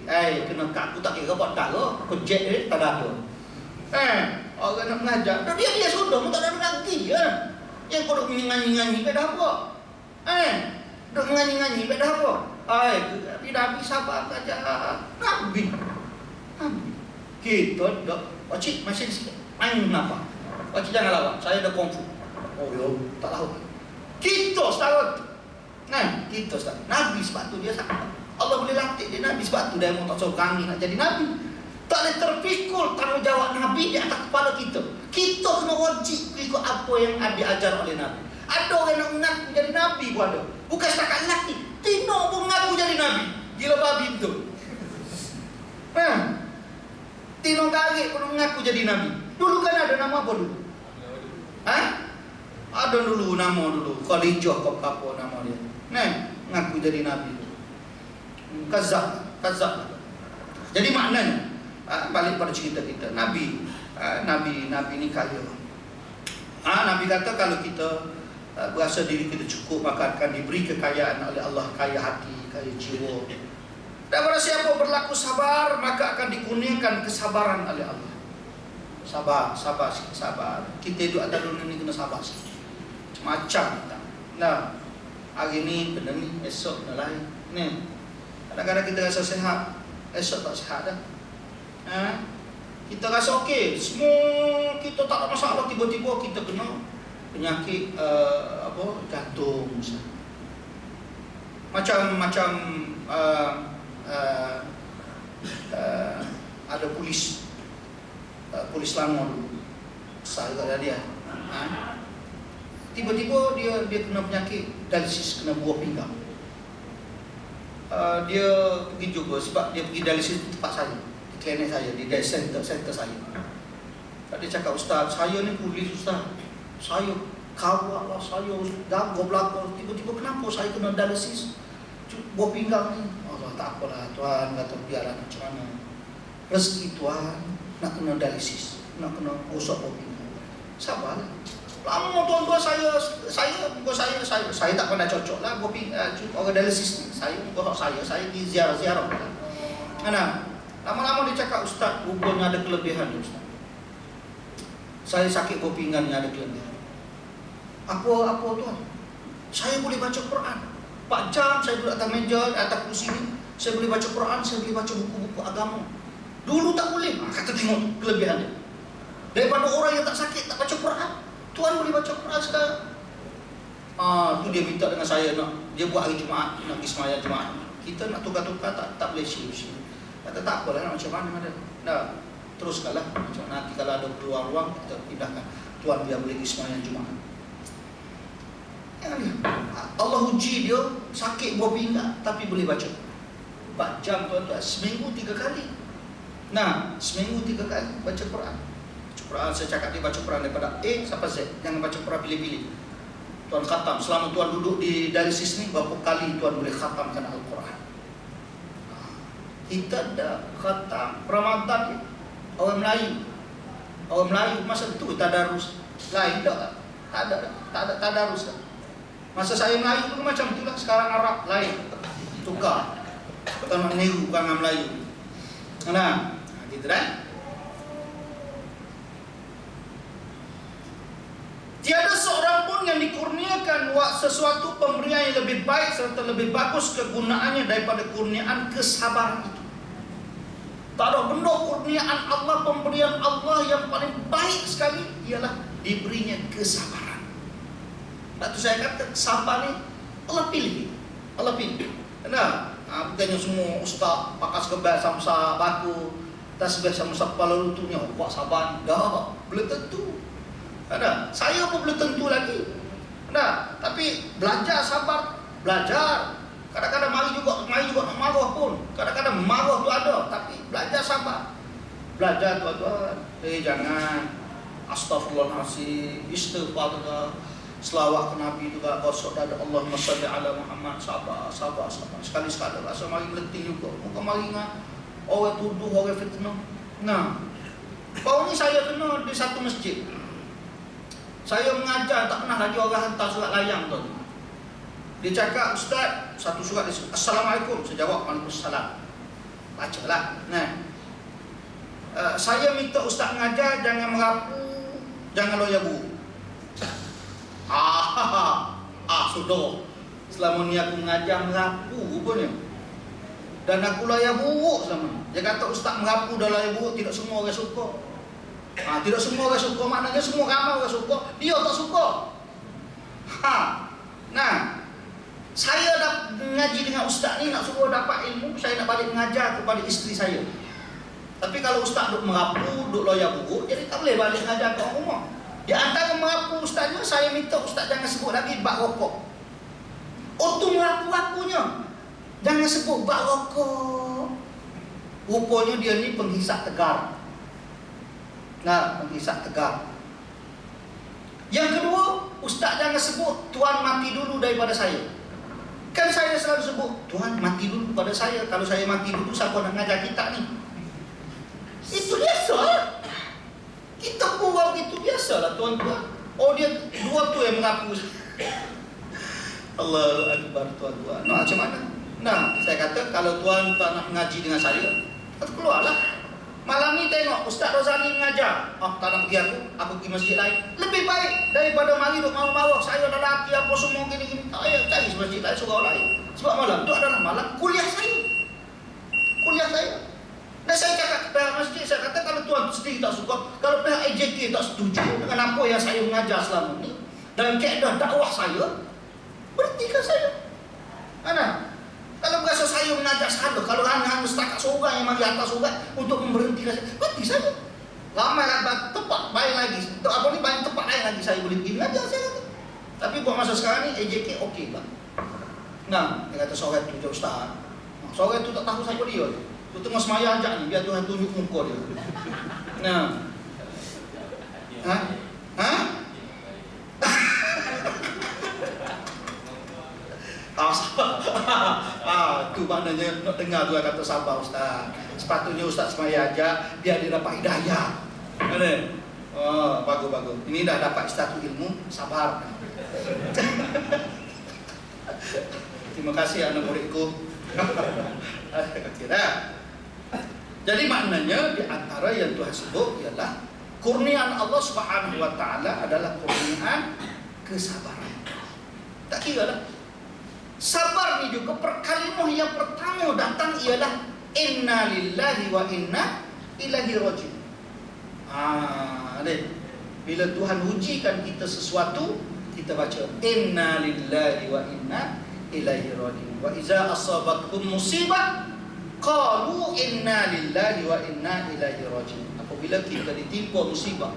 Kena aku tak kira buat dah lo. Kau jet tak ada. Orang nak mengajar. Dia sudah tak ada lagi ya. Yang kau dok nyanyi-nyanyi pada apa? Dok nyanyi-nyanyi pada apa? Nabi sabar aja. Nabi. Kita dok wajib masih sikit. Main apa? Wajib jangan lawan. Saya ada kungfu. Tak tahu. Kita setara. Kita setara. Nabi sebab tu dia sabar. Allah boleh latih dia Nabi sebab tu dia mau tak seorang nak jadi Nabi. Tak boleh terpikul tanggungjawab Nabi di atas kepala kita. Kita kena wajib ikut apa yang diajar oleh Nabi. Ada orang nak mengaku jadi Nabi pun ada. Bukan setakat lelaki. Tino pun mengaku jadi Nabi. Gila babi betul. Tino Garik pun mengaku jadi Nabi. Dulu kan ada nama apa dulu? Ada dulu nama dulu. Khalijah apa nama dia. Mengaku jadi Nabi. Kazab. Jadi maknanya balik pada cerita kita. Nabi ni kaya. Nabi kata kalau kita berasa diri kita cukup, maka akan diberi kekayaan oleh Allah, kaya hati, kaya jiwa. Dan pada siapa berlaku sabar, maka akan dikurniakan kesabaran oleh Allah. Sabar. Kita hidup atas dunia ni kena sabar sikit. Macam-macam kita. Hari ni benda ni, esok benda lain. Kadang-kadang kita rasa sihat, esok tak sihat dah. Kita rasa okey, semua kita tak ada masalah, tiba-tiba kita kena penyakit jantung misalnya. Macam ada polis Selangor dulu. Saya ada dia. Tiba-tiba dia kena penyakit dialisis, kena buah pinggang. Dia pergi juga sebab dia pergi dialisis di tempat saya, di klinik saya, di center saya. Dia cakap, "Ustaz, saya ni polis Ustaz. Saya kawal lah, saya jaga belakang. Tiba-tiba kenapa saya kena dialisis buah pinggang ni?" Allah, tak apalah Tuhan, kata biarlah macam mana. Rezeki Tuhan nak kena dialisis, nak kena gosok buah pinggang. Sabarlah. Lama tuan-tuan saya tak pernah cocok lah orang dialisis ni. Saya pergi ziarah. Lama-lama dia cakap, "Ustaz, rupanya ada kelebihan ni Ustaz. Saya sakit buah pinggang ni ada kelebihan." Apa tuan? Saya boleh baca Quran 4 jam, saya duduk atas meja, atas kursi ni, saya boleh baca Quran, saya boleh baca buku-buku agama. Dulu tak boleh. Kata tengok kelebihan dia. Daripada orang yang tak sakit, tak baca Quran, Tuan boleh baca Quran sekarang. Tu dia minta dengan saya dia buat hari Jumaat, nak pergi sembahyang Jumaat. Kita nak tukar-tukar tak boleh share. Kata tak apalah, macam mana ada. Teruskanlah. Macam nanti kalau ada peluang kita pindahkan. Tuan biar boleh pergi sembahyang Jumaat. Allah uji dia sakit buah pinggang tapi boleh baca 4 jam tuan-tuan, seminggu 3 kali. Seminggu 3 kali baca Quran. Saya cakap dia baca Quran daripada A sampai Z. Jangan baca Quran pilih-pilih. Tuan khatam. Selama tuan duduk di dialisis ni, berapa kali tuan boleh khatamkan Al-Quran? Kita dah khatam Ramadan ni. Orang Melayu masa tu tadarus. Lain tak ada tadarus. Masa saya Melayu pun macam itulah. Sekarang Arab lain. Tukar. Kita nak niru orang Melayu. Gitu dah. Tiada seorang pun yang dikurniakan sesuatu pemberian yang lebih baik serta lebih bagus kegunaannya daripada kurniaan kesabaran itu. Tak ada benda kurniaan Allah, pemberian Allah yang paling baik sekali ialah diberinya kesabaran. Waktu saya kata sabar ni Allah pilih. Bukannya semua ustaz pakas kebal samsa baku tasbih samsa kepala lututnya buat sabar. Dah, belum tentu. Saya pun belum tentu lagi. Tapi belajar sabar, belajar. Kadang-kadang mari juga nak marah pun. Kadang-kadang marah tu ada, tapi belajar sabar. Belajar tuan-tuan. Jangan astagfirullahalazim, istighfar. selawat ke Nabi tu kan, kosok dada Allahumma salli ala Muhammad, sabar. Sekali-sekala rasa mari meleting juga. Muka mari ngah orang tuduh, orang fitnah. Nah, baru ni saya kena di satu masjid. Saya mengajar, tak pernah lagi orang hantar surat layang tu. Dia cakap, Ustaz, satu surat dia, Assalamualaikum. Saya jawab, Waalaikumsalam. Bacalah. Nah, saya minta Ustaz mengajar, jangan merapu, jangan loya buruk. Sudah. Selama ni aku mengajar merapu rupanya. Dan aku loya buruk selama ni. Dia kata Ustaz merapu dan loya buruk, tidak semua orang suka. Tidak semua orang suka, maknanya semua ramai orang suka, dia tak suka. Nah, saya dah mengaji dengan Ustaz ni, nak suruh dapat ilmu, saya nak balik mengajar kepada isteri saya. Tapi kalau Ustaz duk merapu, duk loya buruk, jadi tak boleh balik mengajar ke orang rumah. Di antara merapu Ustaznya, saya minta Ustaz jangan sebut lagi bak rokok. Tu merapu akunya, jangan sebut bak rokok. Rupanya dia ni penghisap tegar. Nah, penghisap tegar. Yang kedua, Ustaz jangan sebut Tuhan mati dulu daripada saya. Kan saya selalu sebut Tuhan mati dulu pada saya. Kalau saya mati dulu, siapa nak ngajar kita ni? Itu biasa. Kita kurang itu biasalah tuan-tuan. Oh, dia dua tu yang mengaku. Allahu Akbar tuan-tuan. Nah, macam mana? Nah, saya kata kalau tuan tak nak mengaji dengan saya, keluarlah. Malam ni tengok Ustaz Rozani mengajar. Tak nak pergi aku pergi masjid lain. Lebih baik daripada mari duk mahu-mahu saya dah laki apa semua gini-gini. Tak payah cari masjid lain, surau lain. Sebab malam tu adalah malam kuliah saya. Dan saya cakap ke pihak masjid, saya kata kalau tuan sendiri tak suka, kalau pihak AJK tak setuju dengan apa yang saya mengajar selama ni dan kaedah dakwah saya, berhentikan saya. Kalau berasa saya mengajar salah, kalau hanya setakat seorang yang mari atas orang untuk memberhentikan saya, berhenti saja. Lama tempat baik lagi. Banyak tempat lain lagi saya boleh pergi mengajar saya kata. Tapi buat masa sekarang ni AJK okey lah. Nah, dia kata sore tu je Ustaz. Sore tu tak tahu siapa dia. Tu tengah semaya ajak ni, biar Tuhan tunjuk muka dia. Nah. Tu maknanya nak dengar tu kata sabar Ustaz. Sepatutnya Ustaz semaya ajak, biar dia dapat hidayah. Bagus. Ini dah dapat satu ilmu, sabar. Terima kasih anak muridku. Jadi maknanya di antara yang Tuhan sebut ialah kurniaan Allah Subhanahu wa taala adalah kurniaan kesabaran. Tak kira lah. Sabar ni juga kalimah yang pertama datang ialah inna lillahi wa inna ilaihi raji'un. Bila Tuhan ujikan kita sesuatu, kita baca inna lillahi wa inna ilaihi raji'un. Wa iza asabatkum musibah qalu inna lillahi wa inna ilaihi raji'un. Apabila kita ditimpa musibah,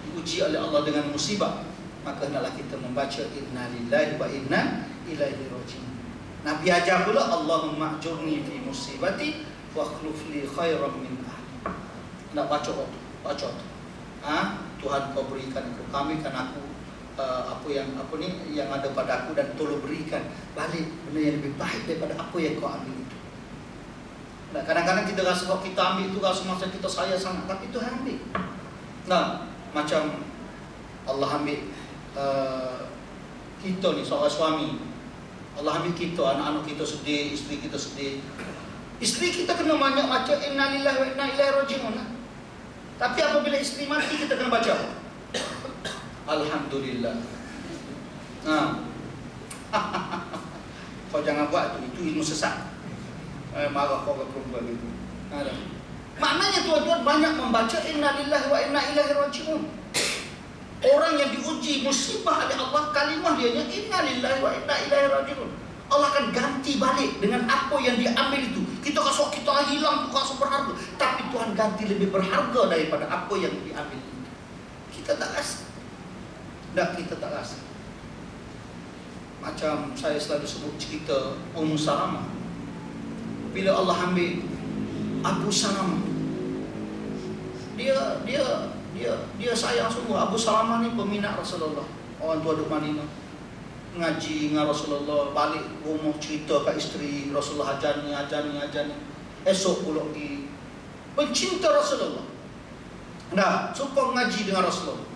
diuji oleh Allah dengan musibah, maka hendaklah kita membaca inna lillahi wa inna ilaihi raji'un. Nabi ajar pula Allahumma ajurni fi musibati wa akhlif li khairan minha. Nak baca tu. Tuhan kau berikan kami aku apa yang ada pada aku, dan tolong berikan balik benda yang lebih baik daripada apa yang kau ambil itu. Nah, kadang-kadang kita rasa kalau kita ambil itu rasa macam kita sayang sangat, tapi Tuhan ambil. Nah, macam Allah ambil kita ni seorang suami. Allah ambil kita, anak-anak kita sedih, isteri kita sedih. Isteri kita kena banyak baca inna lillahi wa inna ilaihi raji'un. Tapi apabila isteri mati, kita kena baca alhamdulillah. Kau jangan buat itu ilmu sesat. Marah kau ke perempuan itu. Maknanya tuan-tuan banyak membaca inna lillahi wa inna ilaihi raji'un. Orang yang diuji musibah oleh Allah, kalimah dia inna lillahi wa inna ilaihi raji'un. Allah akan ganti balik dengan apa yang diambil itu. Kita rasa kita hilang, kita rasa berharga, tapi Tuhan ganti lebih berharga daripada apa yang diambil itu. Kita tak rasa. Kita tak rasa. Macam saya selalu sebut cerita Ummu Salamah. Bila Allah ambil Abu Salamah, dia sayang sungguh. Abu Salamah ni peminat Rasulullah. orang tua duduk Madinah, ngaji dengan Rasulullah, balik rumah cerita ke isteri Rasulullah ajar ni. Esok pula pergi pencinta Rasulullah. Nah, suka ngaji dengan Rasulullah.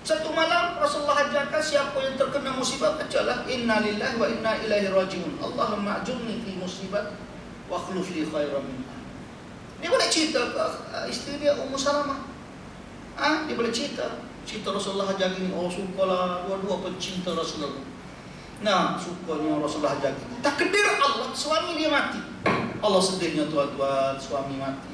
Satu malam Rasulullah ajarkan siapa yang terkena musibah bacalah inna lillahi wa inna ilaihi rajiun. Allahumma ajurni fi musibat wa akhluf li khairan minha. Dia boleh cerita ke isteri dia Ummu Salamah. Dia boleh cerita Rasulullah ajar gini. Oh, sukalah dua-dua pencinta Rasulullah. Nah, sukanya Rasulullah ajar gini. Takdir Allah, suami dia mati. Allah sedihnya tuan-tuan, suami mati.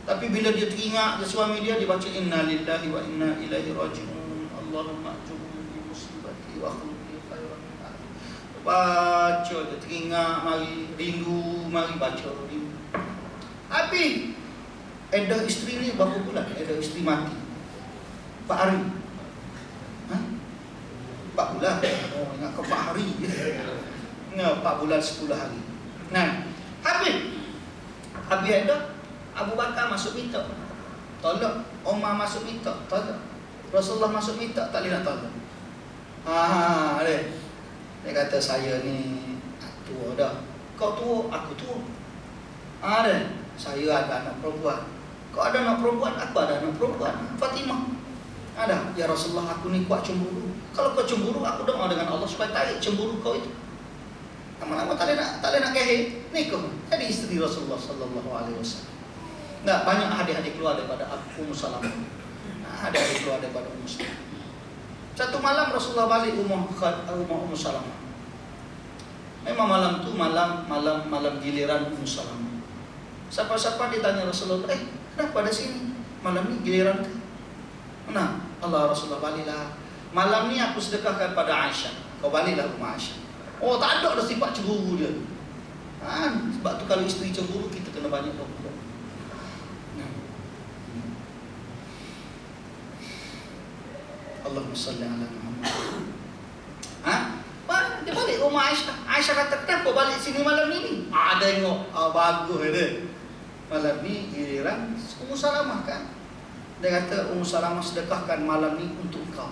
Tapi bila dia teringat suami dia baca inna lillahi wa inna ilaihi rajiun. Allahumma ajurni fi musibati wa akhlif li khairan minha. Baca dia teringat, mari rindu, mari baca rindu. Habis edah isteri ni berapa bulan? Edah isteri mati 4 hari. 4 bulan. Oh, ingat ke 4 hari. Nah, 4 bulan 10 hari. Nah, habis edah Abu Bakar masuk minta tolong, Umar masuk minta tolong, Rasulullah masuk minta tak boleh nak tolong. Dia kata saya ni tua dah. Kau tua, aku tua. Saya ada anak perempuan. Kau ada anak perempuan, aku ada anak perempuan, Fatimah. Ada, ya Rasulullah aku ni kuat cemburu. Kalau kau cemburu, aku doa dengan Allah supaya tarik cemburu kau itu. Lama-lama tak boleh nak kehit. Ni kau jadi isteri Rasulullah sallallahu alaihi wasallam. Nah, banyak hadis-hadis keluar daripada Ummu Salamah. Hadis keluar daripada Ummu Salamah. Satu malam Rasulullah balik rumah Ummu Salamah. Memang malam tu malam giliran Ummu Salamah. Siapa-siapa ditanya Rasulullah, kenapa ada sini? Malam ni giliran ke? Nah, Allah Rasulullah baliklah. Malam ni aku sedekahkan pada Aisyah. Kau baliklah rumah Aisyah. Oh, tak ada sifat cemburu dia. Sebab tu kalau isteri cemburu kita kena banyak doa. Allahumma salli ala Muhammad. Dia balik rumah Aisyah. Aisyah kata, kenapa balik sini malam ni? Tengok, bagus dia. Malam ni giliran Ummu Salamah kan. Dia kata, Ummu Salamah sedekahkan malam ni untuk kau.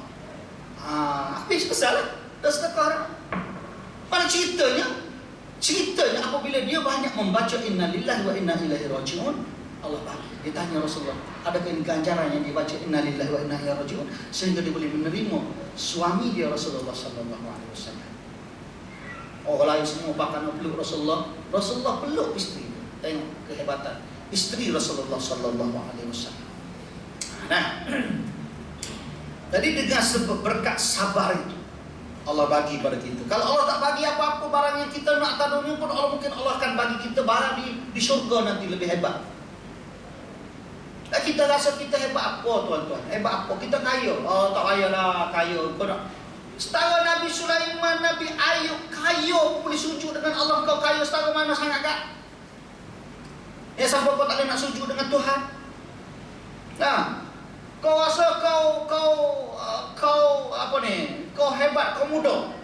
Habis kesal lah. Dah sedekah dah. Mana ceritanya apabila dia banyak membaca inna lillahi wa inna ilaihi rajiun, Allah bagi. Dia tanya Rasulullah, adakah ini ganjaran yang dibaca inna lillahi wa inna ilaihi rajiun sehingga dia boleh menerima suami dia Rasulullah sallallahu alaihi wasallam. Orang lain semua bahkan peluk Rasulullah peluk isteri. Tengok kehebatan isteri Rasulullah sallallahu alaihi wasallam. Nah, jadi dengan sebab berkat sabar itu Allah bagi pada kita. Kalau Allah tak bagi apa-apa barang yang kita nak kat dunia pun mungkin Allah akan bagi kita barang di syurga nanti lebih hebat. Kita rasa kita hebat apa tuan-tuan? Hebat apa? Kita kaya. Oh, tak payahlah kaya. Kau nak setara Nabi Sulaiman, Nabi Ayub kaya pun boleh sujud dengan Allah. Kau kaya setara mana sangat kan? Ya, sampai kau tak boleh nak sujud dengan Tuhan. Nah, kau rasa kau apa ni? Kau hebat, kau muda.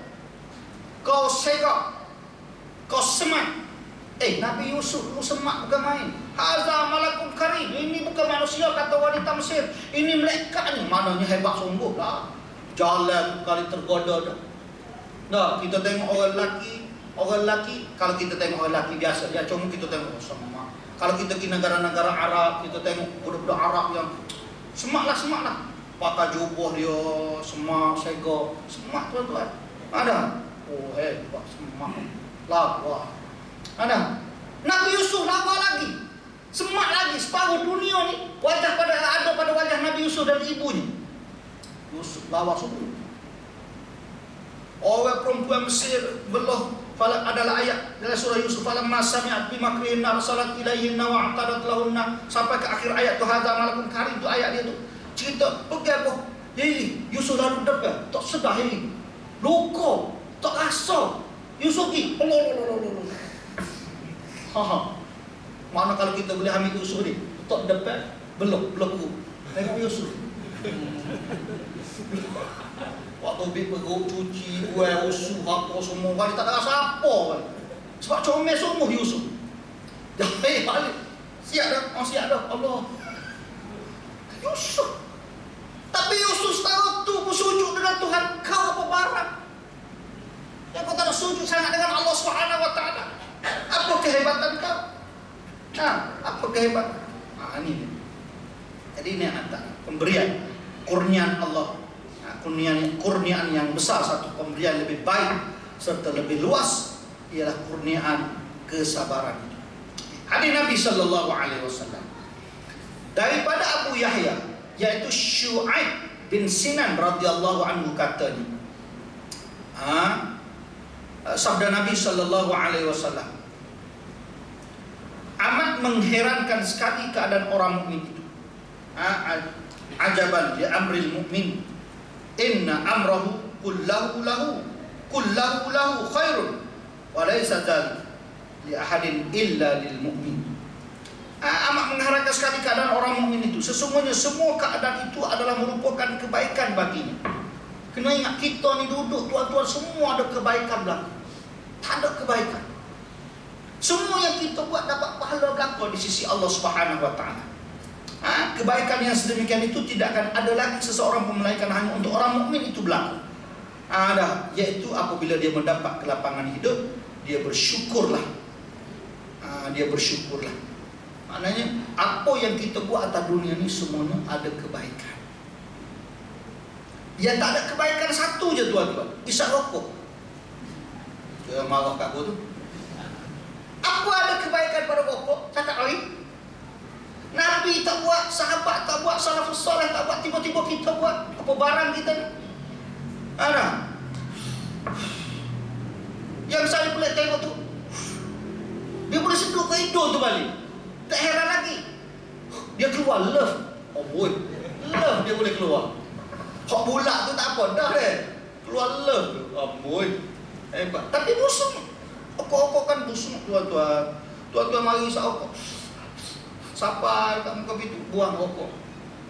Kau segak. Kau semak. Nabi Yusuf semak bukan main. Hazza malakun karim. Ini bukan manusia kata wanita Mesir. Ini malaikat ni. Mananya hebat sungguh lah. Jalan kali tergoda dah. Nah, kita tengok orang lelaki, kalau kita tengok orang lelaki biasa dia cuma kita tengok sama. Kalau kita pergi negara-negara Arab, kita tengok budak-budak Arab yang semaklah. Pakai jubah dia, semak, segak. Semak tuan-tuan. Ada. Oh, hebat semak. Lawa. Ada. Nabi Yusuf lawa lagi. Semak lagi. Separuh dunia ni ada pada wajah Nabi Yusuf dan ibunya. Yusuf lawa sungguh. Orang perempuan Mesir belah adalah ayat dalam surah Yusuf, falamma sami'at bimakrihinna arsalat ilaihinna wa a'tadat lahunna, sampai ke akhir ayat tu hadza malakun karim, tu ayat dia tu cerita pergi apa Yusuf lalu depan tak sedar luka tak rasa Yusuf pergi mana kalau kita boleh ambil Yusuf ni tak depan belok tengok Yusuf waktu bik perut cuci buai usuh apa semua kali tak ada rasa apa kan. Sebab comel semua Yusuf jadi balik siap dah Allah Yusuf. Tapi Yusuf setara tu bersujud dengan bersujud sangat dengan Allah Subhanahu wa taala. Apa kehebatan kau? Apa kehebatan? Ini dia. Jadi ini antara pemberian kurniaan Allah. Kurniaan yang besar, satu pemberian lebih baik serta lebih luas ialah kurniaan kesabaran. Hadis Nabi sallallahu alaihi wasallam daripada Abu Yahya, yaitu Syu'aib bin Sinan radhiyallahu anhu, katanya, sabda Nabi sallallahu alaihi wasallam, amat mengherankan sekali keadaan orang mukmin itu. Ajaban li amril mu'min, inna amrahu kullahu lahu khairun wa laysa dzalik li ahadin illa lil mu'min. Amat mengherankan sekali keadaan orang mukmin itu. Sesungguhnya semua keadaan itu adalah merupakan kebaikan baginya. Kena ingat, kita ni duduk tuan-tuan semua ada kebaikan belakang. Tak ada kebaikan. Semua yang kita buat dapat pahala gagal di sisi Allah Subhanahu wa taala. Kebaikan yang sedemikian itu tidak akan ada lagi seseorang pun melainkan hanya untuk orang mukmin itu berlaku. Yaitu apabila dia mendapat kelapangan hidup, dia bersyukurlah. Dia bersyukurlah. Maknanya apa yang kita buat atas dunia ni semuanya ada kebaikan. Yang tak ada kebaikan satu je tuan-tuan, isap rokok. Dia marah kat aku tu. Apa ada kebaikan pada rokok? Cakap lagi. Nabi tak buat, sahabat tak buat, salafus soleh tak buat, tiba-tiba kita buat. Apa barang kita ni? Ada. Yang saya boleh tengok tu, dia boleh seduk ke hidung tu balik. Tak heran lagi, dia keluar love. Oh boy, love dia boleh keluar. Hak bulat tu tak apa dah deh. Keluar love tu. Oh boy, hebat. Tapi busuk. Okok-okok kan busuk tuan-tuan. Tuan-tuan mari isap okok. Sampai kat muka pintu, buang rokok.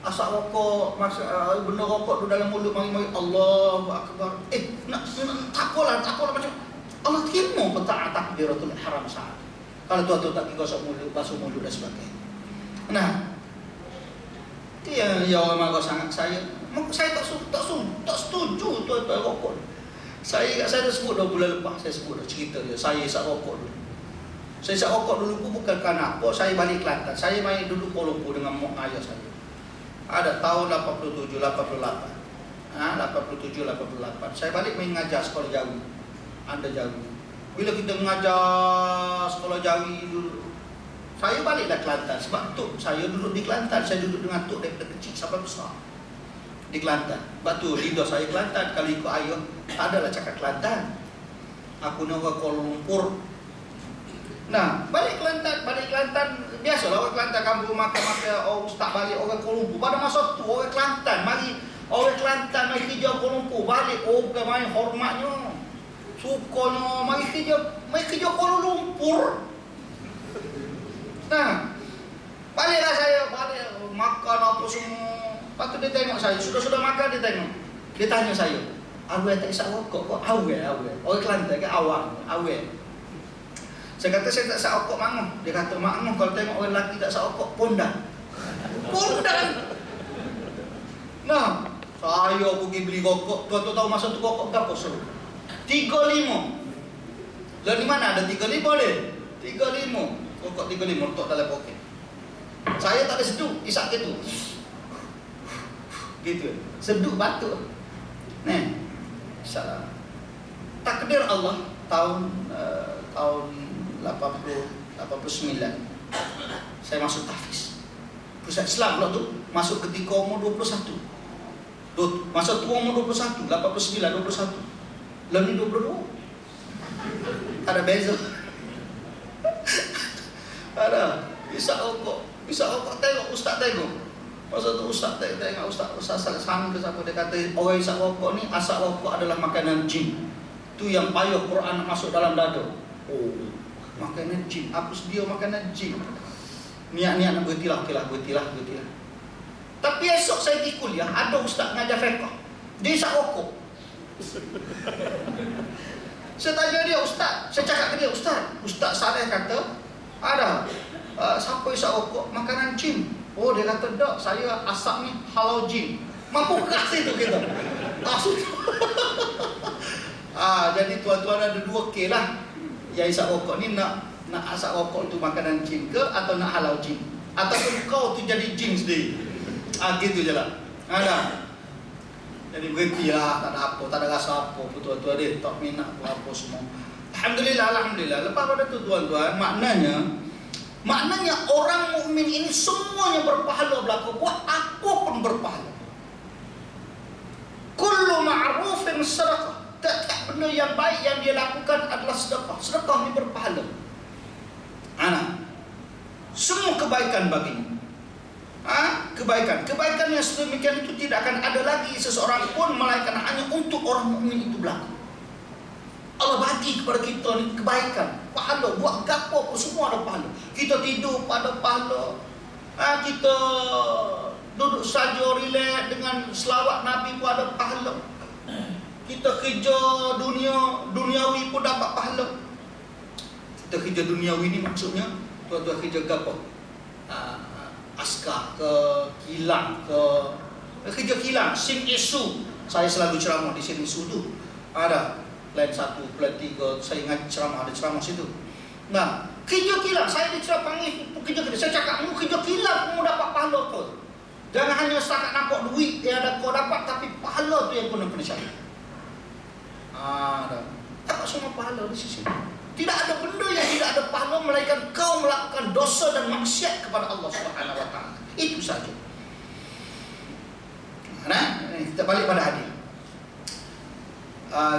Asap rokok, benda rokok tu dalam mulut, mari-mari Allahu Akbar. Tak apalah macam Allah terima petang takbiratul ihram saat. Kalau tuan-tuan tak gosok mulut, basuh mulut dan sebagainya. Nah, dia yang marah sangat saya. Saya tak setuju tuan-tuan rokok. Saya dah sebut 2 bulan lepas, saya sebut dah cerita dia. Saya isap rokok dulu. Saya isap rokok dulu pun bukan kerana apa. Saya balik Kelantan. Saya main dulu Kuala Lumpur dengan mak ayah saya. Ada tahun 87, 88. 87, 88. Saya balik mengajar sekolah Jawi. Anda Jawi. Bila kita mengajar sekolah Jawi dulu, saya baliklah Kelantan. Sebab tok saya duduk di Kelantan. Saya duduk dengan tok daripada kecil sampai besar di Kelantan. Sebab tu lidah saya Kelantan. Kalau ikut ayah, tak adalah cakap Kelantan. Aku ni orang Kuala Lumpur. Nah, balik Kelantan, biasalah orang Kelantan kampung makan-makan, ustaz balik orang Kuala Lumpur. Pada masa tu orang Kelantan mari kerja Kuala Lumpur, balik orang main hormatnya, sukanya mari kerja Kuala Lumpur. Nah, baliklah saya, makan apa semua. Lepas tu dia tengok saya, sudah makan dia tengok. Dia tanya saya, awet tak isap rokok kok? Awet. Orang Kelantan ke awet. Saya kata saya tak isap rokok mangoh. Dia kata mangoh kalau tengok orang lelaki tak isap rokok, pondan. Nah, saya pergi beli rokok. Tuan-tuan tahu masa tu rokok berapa suruh? 35. Dan di mana ada 35 dia? 35. Rokok 35 letak dalam poket. Saya tak ada seduk, isap gitu. Gitu. Seduk batuk. Nih. Salam. Takdir Allah tahun 89 saya masuk tahfiz pusat Islam pula tu, masuk ketika umur 21. Masa tu umur 21, 89, 21. Lalu ni 22. Ada beza. Ada. Isap rokok tengok ustaz tengok. Masa tu ustaz tengok ustaz Salsan ke siapa, dia kata orang isap rokok ni, asap rokok adalah makanan jin. Tu yang payah Quran masuk dalam dada. Oh, makanan jin. Apa sedia makanan jin? Niat-niat nak berhentilah, berhentilah. Tapi esok saya pergi kuliah, ada ustaz mengajar fiqh. Dia isap rokok. Saya tanya dia, ustaz, saya cakap ke dia, Ustaz Saleh kata, ada siapa isap rokok makanan jin. Oh, dia kata tak, saya asap ni halau jin. Mampu kasih tu kita. Jadi tuan-tuan ada 2 kes lah. Yang isap rokok ni nak asap rokok tu makanan jin ke atau nak halau jin, ataupun kau tu jadi jin sendiri. Gitu je lah. Jadi berhentilah, tak ada apa, tak ada rasa apa. Tuan-tuan dia tak minat apa semua. Alhamdulillah. Lepas pada tu tuan-tuan, maknanya orang mukmin ini semuanya berpahala belaka. Buat apa pun berpahala. Kullu ma'rufin sadaqah. Tiap benda yang baik yang dia lakukan adalah sedekah. Sedekah ni berpahala. Semua kebaikan baginya. Kebaikan yang sedemikian itu tidak akan ada lagi seseorang pun melainkan hanya untuk orang mukmin itu berlaku. Allah bagi kepada kita ni kebaikan, pahala, buat gapo pun semua ada pahala. Kita tidur pada pahala. Kita duduk saja relax dengan selawat Nabi pun ada pahala. Kita kerja duniawi pun dapat pahala. Kita kerja duniawi ni maksudnya tuan-tuan kerja gapo? Askar ke, kilang ke, kerja kilang, SIM isu. Saya selalu ceramah di SIM isu tu. Ada plan 1, plan 3, saya ingat ceramah, ada ceramah situ. Kerja kilang, saya diceramah panggil kerja kilang. Saya cakap, kerja kilang kamu dapat pahala kau. Jangan hanya setakat nampak duit yang ada kau dapat, tapi pahala tu yang kau nak kena cari. Dapat semua pahala di sisi. Tidak ada benda yang tidak ada pahala melainkan kau melakukan dosa dan maksiat kepada Allah Subhanahu wa taala. Itu saja. Kita balik pada hadis.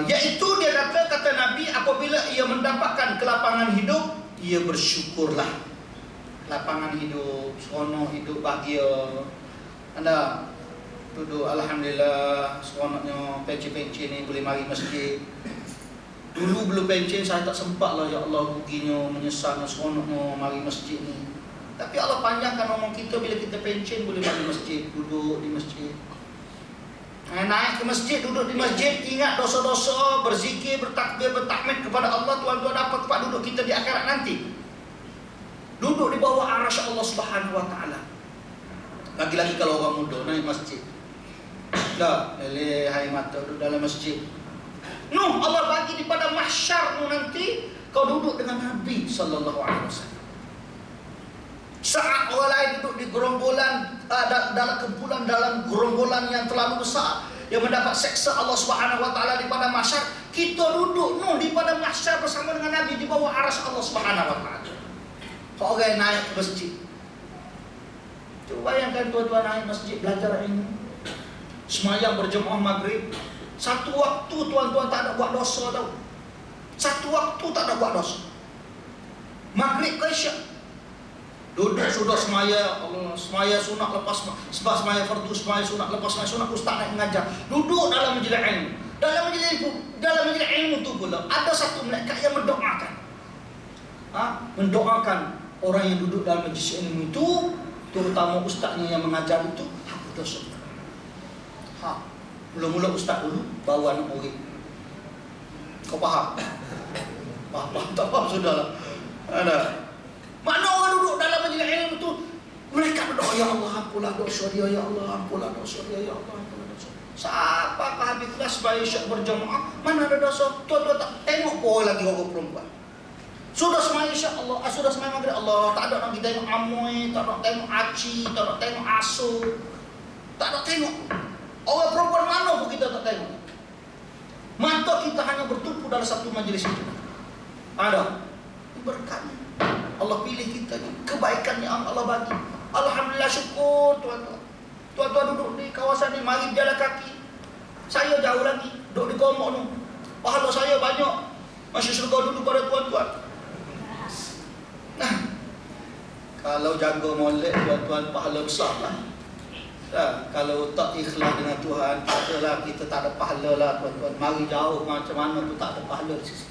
Yaitu dia kata Nabi, apabila ia mendapatkan kelapangan hidup, ia bersyukurlah. Kelapangan hidup, seronok hidup, bahagia. Anda duduk alhamdulillah, seronoknya, pencen-pencen ni boleh mari masjid. Dulu belum pencen saya tak sempat lah, ya Allah ruginya, menyesalnya, seronoknya mari masjid ni. Tapi Allah panjangkan umur kita bila kita pencen boleh mari masjid, duduk di masjid. Naik ke masjid, duduk di masjid, ingat dosa-dosa, berzikir, bertakbir, bertahmid kepada Allah. Tuan-tuan dapat tempat duduk kita di akhirat nanti. Duduk di bawah arasy Allah Subhanahu wa taala. Lagi-lagi kalau orang muda naik masjid. Leleh hai mata duduk dalam masjid. Allah bagi di pada mahsyar nanti kau duduk dengan Nabi sallallahu alaihi wasallam. Saat orang lain duduk di gerombolan dalam kumpulan dalam gerombolan yang terlalu besar yang mendapat seksa Allah Subhanahu wa taala di pada mahsyar, kita duduk di pada mahsyar bersama dengan Nabi di bawah arasy Allah Subhanahu wa taala. Kau orang naik ke masjid. Coba bayangkan tuan-tuan naik masjid belajar ilmu. Semayang berjemaah maghrib. Satu waktu tuan-tuan tak ada buat dosa tau. Satu waktu tak ada buat dosa. Maghrib ke isyak. Duduk sudah semaya, semaya sunat lepas sebab semaya fardu, semaya sunat lepas semaya sunat, ustaz naik mengajar. Duduk dalam majlis ilmu. Dalam majlis ilmu tu pula ada satu malaikat yang mendoakan. Mendoakan orang yang duduk dalam majlis ilmu itu, terutama ustaznya yang mengajar itu, hapus dosa. Mula-mula ustaz dulu bawa anak murid. Kau faham? Faham tak faham sudahlah. Ada. Mana orang duduk dalam majlis ilmu tu, mereka berdoa, ya Allah ampunlah dosa dia, ya Allah ampunlah dosa dia, ya Allah ampunlah dosa. Siapakah habis kelas bayi syak berjemaah, mana ada dosa? Tuan-tuan tak tengok pun lagi orang perempuan. Sudah semaya insya Allah, sudah semaya maghrib Allah, tak ada nak kita tengok amoy, tak nak tengok aci, tak nak tengok asuh, tak nak tengok. Orang perempuan mana pun kita tak tengok. Mata kita hanya bertumpu dalam satu majlis itu. Ada berkatnya. Allah pilih kita ni. Kebaikan yang Allah bagi. Alhamdulillah, syukur tuan-tuan. Tuan-tuan duduk di kawasan ni, mari berjalan kaki. Saya jauh lagi, duduk di Gomok tu. Pahala saya banyak. Masih syurga dulu pada tuan-tuan. Nah, kalau jaga molek tuan-tuan, pahala besar lah. Kalau tak ikhlas dengan Tuhan, katalah kita tak ada pahala lah tuan-tuan. Mari jauh macam mana tu tak ada pahala di sisi.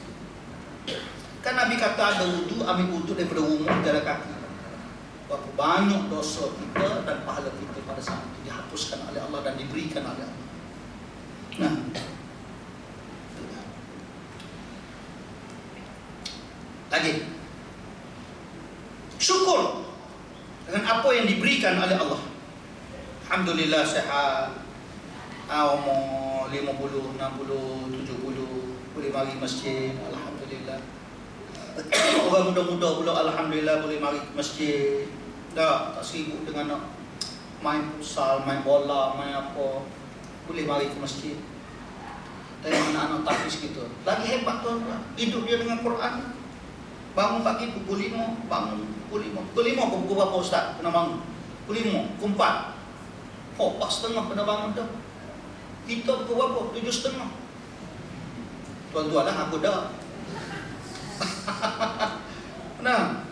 Kan Nabi kata ada wudu, ambil wudu daripada rumah jalan kaki. Berapa banyak dosa kita dan pahala kita pada saat itu dihapuskan oleh Allah dan diberikan oleh Allah. Nah, lagi syukur dengan apa yang diberikan oleh Allah. Alhamdulillah sehat. Umur 50, 60, 70 boleh boleh mari masjid, alhamdulillah. Orang muda-muda pula alhamdulillah boleh mari ke masjid. Tak sibuk dengan nak main futsal, main bola, main apa. Boleh mari ke masjid. Tengok anak-anak tahfiz kita. Lagi hebat tuan-tuan. Hidup dia dengan Quran. Bangun pagi pukul 5, bangun pukul 5. Pukul 5 pukul berapa ustaz kena bangun? Pukul 5, pukul 4. 4:30 kena bangun dah. Kita pukul berapa? 7:30. Tuan-tuan lah, aku dah. Nah,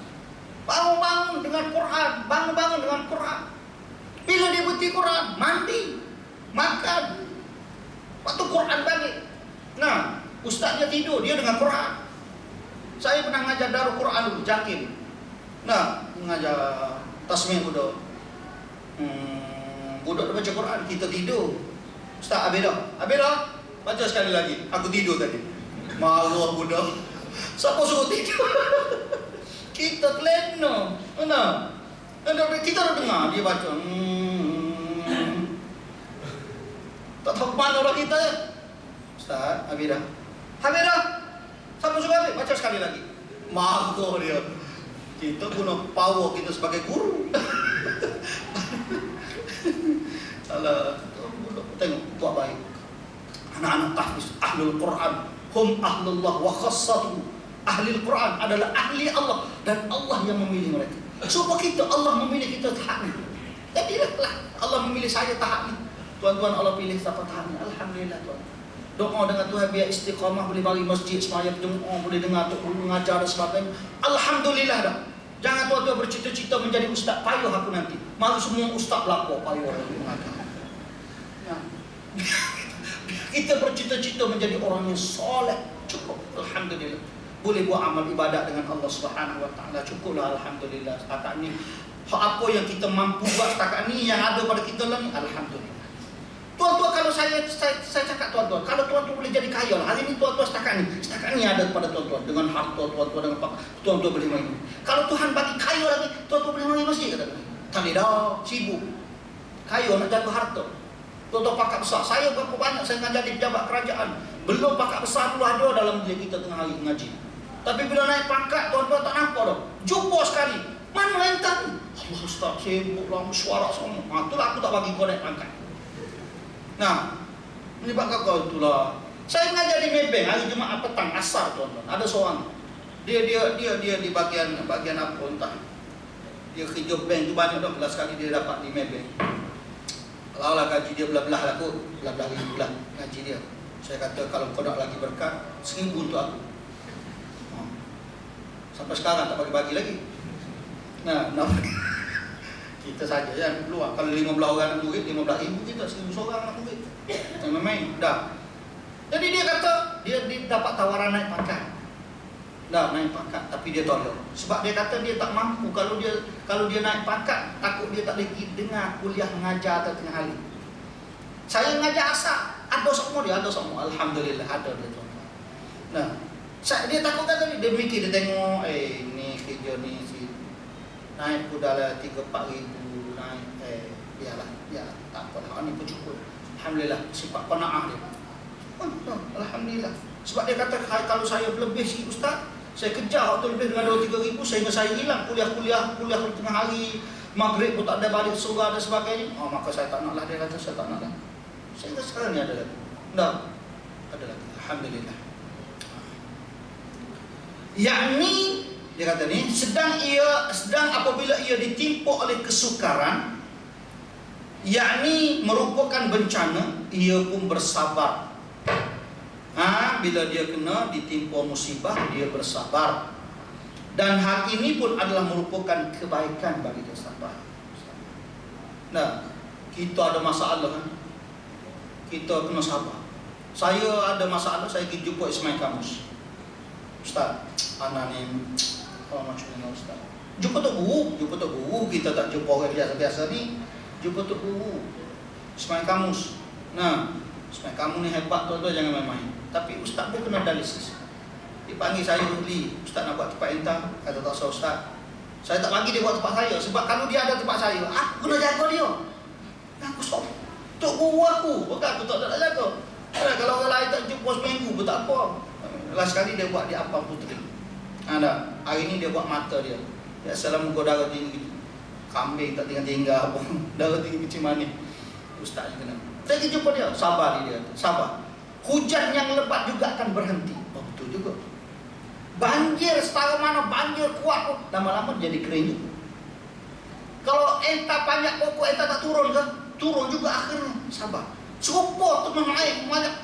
bangun-bangun dengan Quran, bangun-bangun dengan Quran. Bila dia berhenti Quran, mandi, makan. Waktu Quran balik. Nah, ustaznya tidur, dia dengan Quran. Saya pernah ngajar Darul Quran dulu, Jakim. Nah, ngajar tasmih budak. Budak dia baca Quran, kita tidur. Ustaz, habis dah? Baca sekali lagi. Aku tidur tadi. Marah budak. Siapa suruh tidur? Kita kelena. Mana? Kita dah dengar dia baca. Tak tahu mana orang kita ya. Ustaz, habis dah? Siapa suruh habis? Baca sekali lagi. Marah dia. Kita guna power kita sebagai guru. Alah, tengok buat baik. Anak-anak tahfiz ahlul Quran, hum ahlullah wa khassatuhu. Ahli Quran adalah ahli Allah dan Allah yang memilih mereka. Supaya kita Allah memilih kita tahap ni. Jadilah Allah memilih saya tahap ni. Tuan-tuan Allah pilih siapa tahap ni. Alhamdulillah tuan. Doa dengan Tuhan biar istiqamah, boleh bagi masjid semaya berjemaah, boleh dengar tok guru mengajar dan sebagainya. Alhamdulillah dah. Jangan tuan-tuan bercita-cita menjadi ustaz, payah aku nanti. Malu semua ustaz pelakor, payah aku mengajar. Ya. Kita bercita-cita menjadi orang yang soleh, cukup. Alhamdulillah. Boleh buat amal ibadat dengan Allah Subhanahu Wa Taala, cukuplah alhamdulillah. Setakat ni, apa yang kita mampu buat setakat ni yang ada pada kita lah ni, alhamdulillah. Tuan-tuan, kalau saya cakap tuan-tuan, kalau tuan-tuan boleh jadi kaya lah. Hari ni tuan-tuan setakat ni ada kepada tuan-tuan dengan harta tuan-tuan, dengan apa tuan-tuan boleh main. Kalau Tuhan bagi kaya lagi, tuan-tuan boleh main masjid kata. Tak dah, sibuk. Kaya nak jaga harta. Tuan-tuan pakat besar. Saya berapa banyak saya ngajar di pejabat kerajaan. Belum pakat besar dulu ada dalam diri kita tengah hari mengaji. Tapi bila naik pangkat, tuan-tuan tak nampak dah. Jumpa sekali. Mana rentan? Allah Ustaz, sibuk lah, suara semua. Itulah aku tak bagi kau naik pangkat. Nah, menyebabkan kau itulah. Saya mengajar di Maybank hari Jumaat petang asar tuan-tuan. Ada seorang. Dia di bagian apa entah. Dia kerja bank tu banyak dah, belas kali dia dapat di Maybank. Kalau lah gaji dia belah-belah aku, belah-belah ribu lah gaji dia. Saya kata kalau kau nak lagi berkat, 1,000 untuk aku. Sampai sekarang tak bagi-bagi lagi. Nah, kita saja yang keluar. Kalau 15 orang nak duit, 15,000 kita, 1,000 seorang nak duit. Jangan main, dah. Jadi dia kata, dia dapat tawaran naik pangkat. Dah naik pangkat, tapi dia tolak. Sebab dia kata dia tak mampu. Kalau dia naik pangkat, takut dia tak lagi dengar kuliah mengajar atau tengah hari. Saya mengajar asal, ada semua dia, ada semua. Alhamdulillah ada dia tuan-tuan. Nah, dia takut kata dia mikir, dia tengok, ni kerja ni si naik kuda lah 3-4 ribu naik, biarlah, tak apa, ni pun cukup. Alhamdulillah, sifat qanaah dia. Alhamdulillah. Sebab dia kata kalau saya lebih si ustaz, saya kejar waktu lebih dengan 2-3 ribu sehingga saya hilang kuliah tengah hari, maghrib pun tak ada, balik surah dan sebagainya. Maka saya tak nak lah, dia kata saya tak nak lah. Sehingga sekarang ni ada lagi. Ada lagi. Alhamdulillah. Yakni dia kata ni sedang apabila ia ditimpa oleh kesukaran, yakni merupakan bencana, ia pun bersabar. Bila dia kena ditimpa musibah, dia bersabar. Dan hal ini pun adalah merupakan kebaikan bagi dia sabar. Nah, kita ada masalah kan, kita kena sabar. Saya ada masalah, saya pergi jumpa Ismail Kamus. Ustaz, anak ni macam mana Ustaz? Jumpa Tok Guru, kita tak jumpa orang biasa-biasa ni. Jumpa Tok Guru Ismail Kamus. Nah, Ismail Kamus ni hebat tuan-tuan, jangan main-main. Tapi Ustaz pun kena dialisis. Dipanggil saya Ruli, Ustaz nak buat tempat entah. Kata tak usah Ustaz, saya tak bagi dia buat tempat saya. Sebab kalau dia ada tempat saya, aku kena jaga dia. Aku stop Tok Guru aku, bukan aku tak nak jaga. Kalau orang lain tak jumpa seminggu pun tak apa. Last kali dia buat di Apang Puteri. Ada, hari ini dia buat mata dia. Ya salam muka darah tinggi. Kambing tak tinggal-tinggal apa. Darah tinggi kecil manis. Ustaznya kena. Saya pergi jumpa dia, sabar dia. Sabar. Hujan yang lebat juga akan berhenti. Oh, betul juga. Banjir setara mana banjir kuat pun lama-lama jadi kering juga. Kalau entah banyak pokok entah tak turun ke? Turun juga akhirnya. Sabar. Cukup tu naik banyak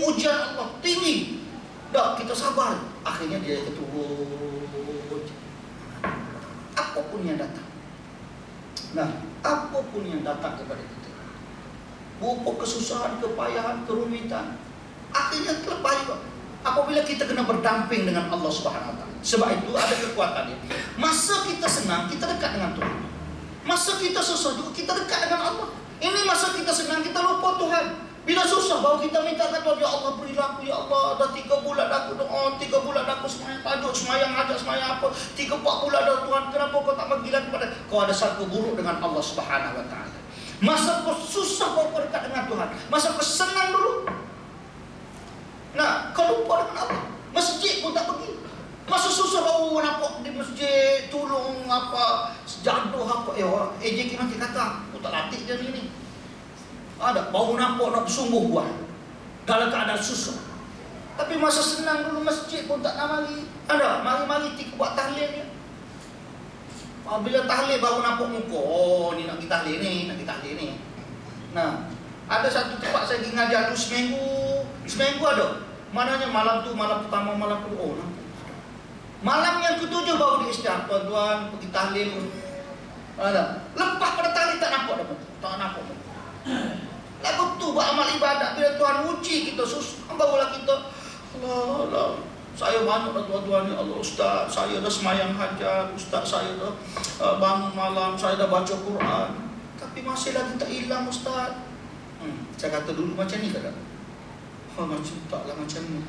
hujan Allah tinggi. Dah kita sabar. Akhirnya dia keturun. Apapun yang datang. Nah, apapun yang datang kepada kita, berupa kesusahan, kepayahan, kerumitan, akhirnya terlepas juga. Apabila kita kena berdamping dengan Allah Subhanahu Wa Taala. Sebab itu ada kekuatannya. Masa kita senang, kita dekat dengan Tuhan. Masa kita susah juga, kita dekat dengan Allah. Ini masa kita senang, kita lupa Tuhan. Bila susah, baru kita minta ke Tuhan, ya Allah berilah aku, ya Allah. Dah 3 bulan aku doa, 3 bulan aku semayang tajuk, semayang ajak, semayang apa. 3-4 bulan dah Tuhan, kenapa kau tak bagilah kepada? Kau ada satu buruk dengan Allah Subhanahu Wa Taala. Masa kau susah, kau dekat dengan Tuhan. Masa kau senang dulu. Nah, kau lupa dengan Allah. Masjid pun tak pergi. Masa susah baru nampak di masjid, tolong apa, jaduh apa. AJK nanti kata, aku tak latih dia ni. Ada, baru nampak nak bersungguh buat dalam keadaan susah. Tapi masa senang dulu masjid pun tak nak mari. Ada, mari-mari kita buat tahlil ni. Bila tahlil baru nampak muka, oh ni nak kita tahlil ni, nak kita tahlil ni. Nah, ada satu tempat saya pergi ngajar tu seminggu ada. Mananya malam tu, malam pertama, malam kedua, oh nampak. Malam yang ke-7 baru diisytiar, tuan-tuan pergi tahlil. Ada. Lepas pada tahlil tak nampak dah. Tak nampak. Lagu tu buat amal ibadat. Bila Tuhan uji kita susah, barulah kita Allah, saya banyak dah tuan-tuan, ya Allah Ustaz, saya dah semayang hajat, Ustaz saya dah bangun malam, saya dah baca Quran, tapi masih lagi tak hilang Ustaz. Saya kata dulu macam ni ke tak? Oh macam taklah macam ni.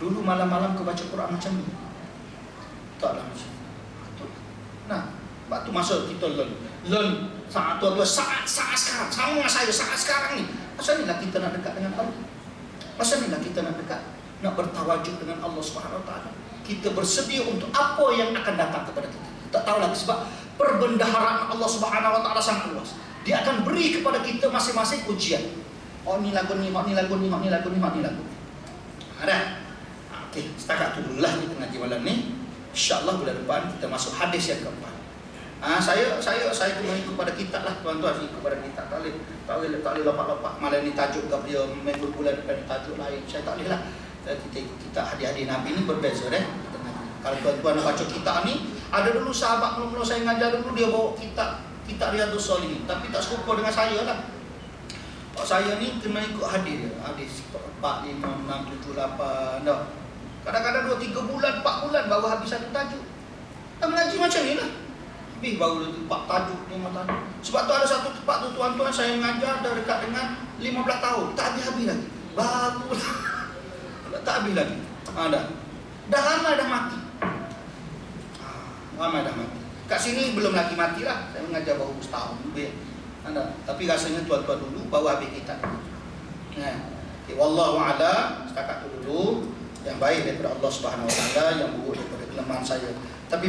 Dulu malam-malam ke baca Quran macam ni? Taklah macam ni. Nah, waktu masa kita learn saat tuan-tuan, saat sekarang, sama dengan saya, saat sekarang ni. Masa ni lah kita nak dekat dengan Allah. Masa ni lah kita nak dekat, nak bertawajuk dengan Allah Subhanahu Wa Taala. Kita bersedia untuk apa yang akan datang kepada kita. Tak tahu lagi sebab perbendaharaan Allah Subhanahu Wa Taala sangat luas. Dia akan beri kepada kita masing-masing ujian. Oh ni lagu ni, oh ni lagu ni, oh ni lagu ni, oh ni lagu. Ada. Okey, setakat tu dululah kita ngaji malam ni. InsyaAllah bulan depan kita masuk hadis yang keempat. Saya kembali kepada kitab lah tuan-tuan, kepada kitab tak boleh lepak-lepak malam ni tajuk ke dia minggu bulan depan tajuk lain. Saya tak boleh lah. Kita hadis-hadis Nabi ni berbeza Kalau tuan-tuan nak baca kitab ni, ada dulu sahabat mula-mula saya ngajar dulu dia bawa kitab Riyadhus Shalihin, tapi tak serupa dengan saya lah. Saya ni kena ikut hadis dia. Hadis 4, 5, 6, 7, 8 dah. Kadang-kadang 2, 3 bulan, 4 bulan baru habis satu tajuk. Dan mengaji macam ni lah. Habis baru 4 tajuk, 5 tajuk. Sebab tu ada satu tempat tu tuan-tuan saya mengajar dah dekat dengan 15 tahun. Tak habis-habis lagi. Baru tak habis lagi. Dah ramai dah mati. Ramai dah mati. Kat sini belum lagi mati lah. Saya mengajar baru setahun lebih. Tapi rasanya tuan-tuan dulu baru habis kitab. Okay, wallahu a'lam. Setakat tu dulu. Yang baik daripada Allah Subhanahu Wa Taala, yang buruk daripada kelemahan saya. Tapi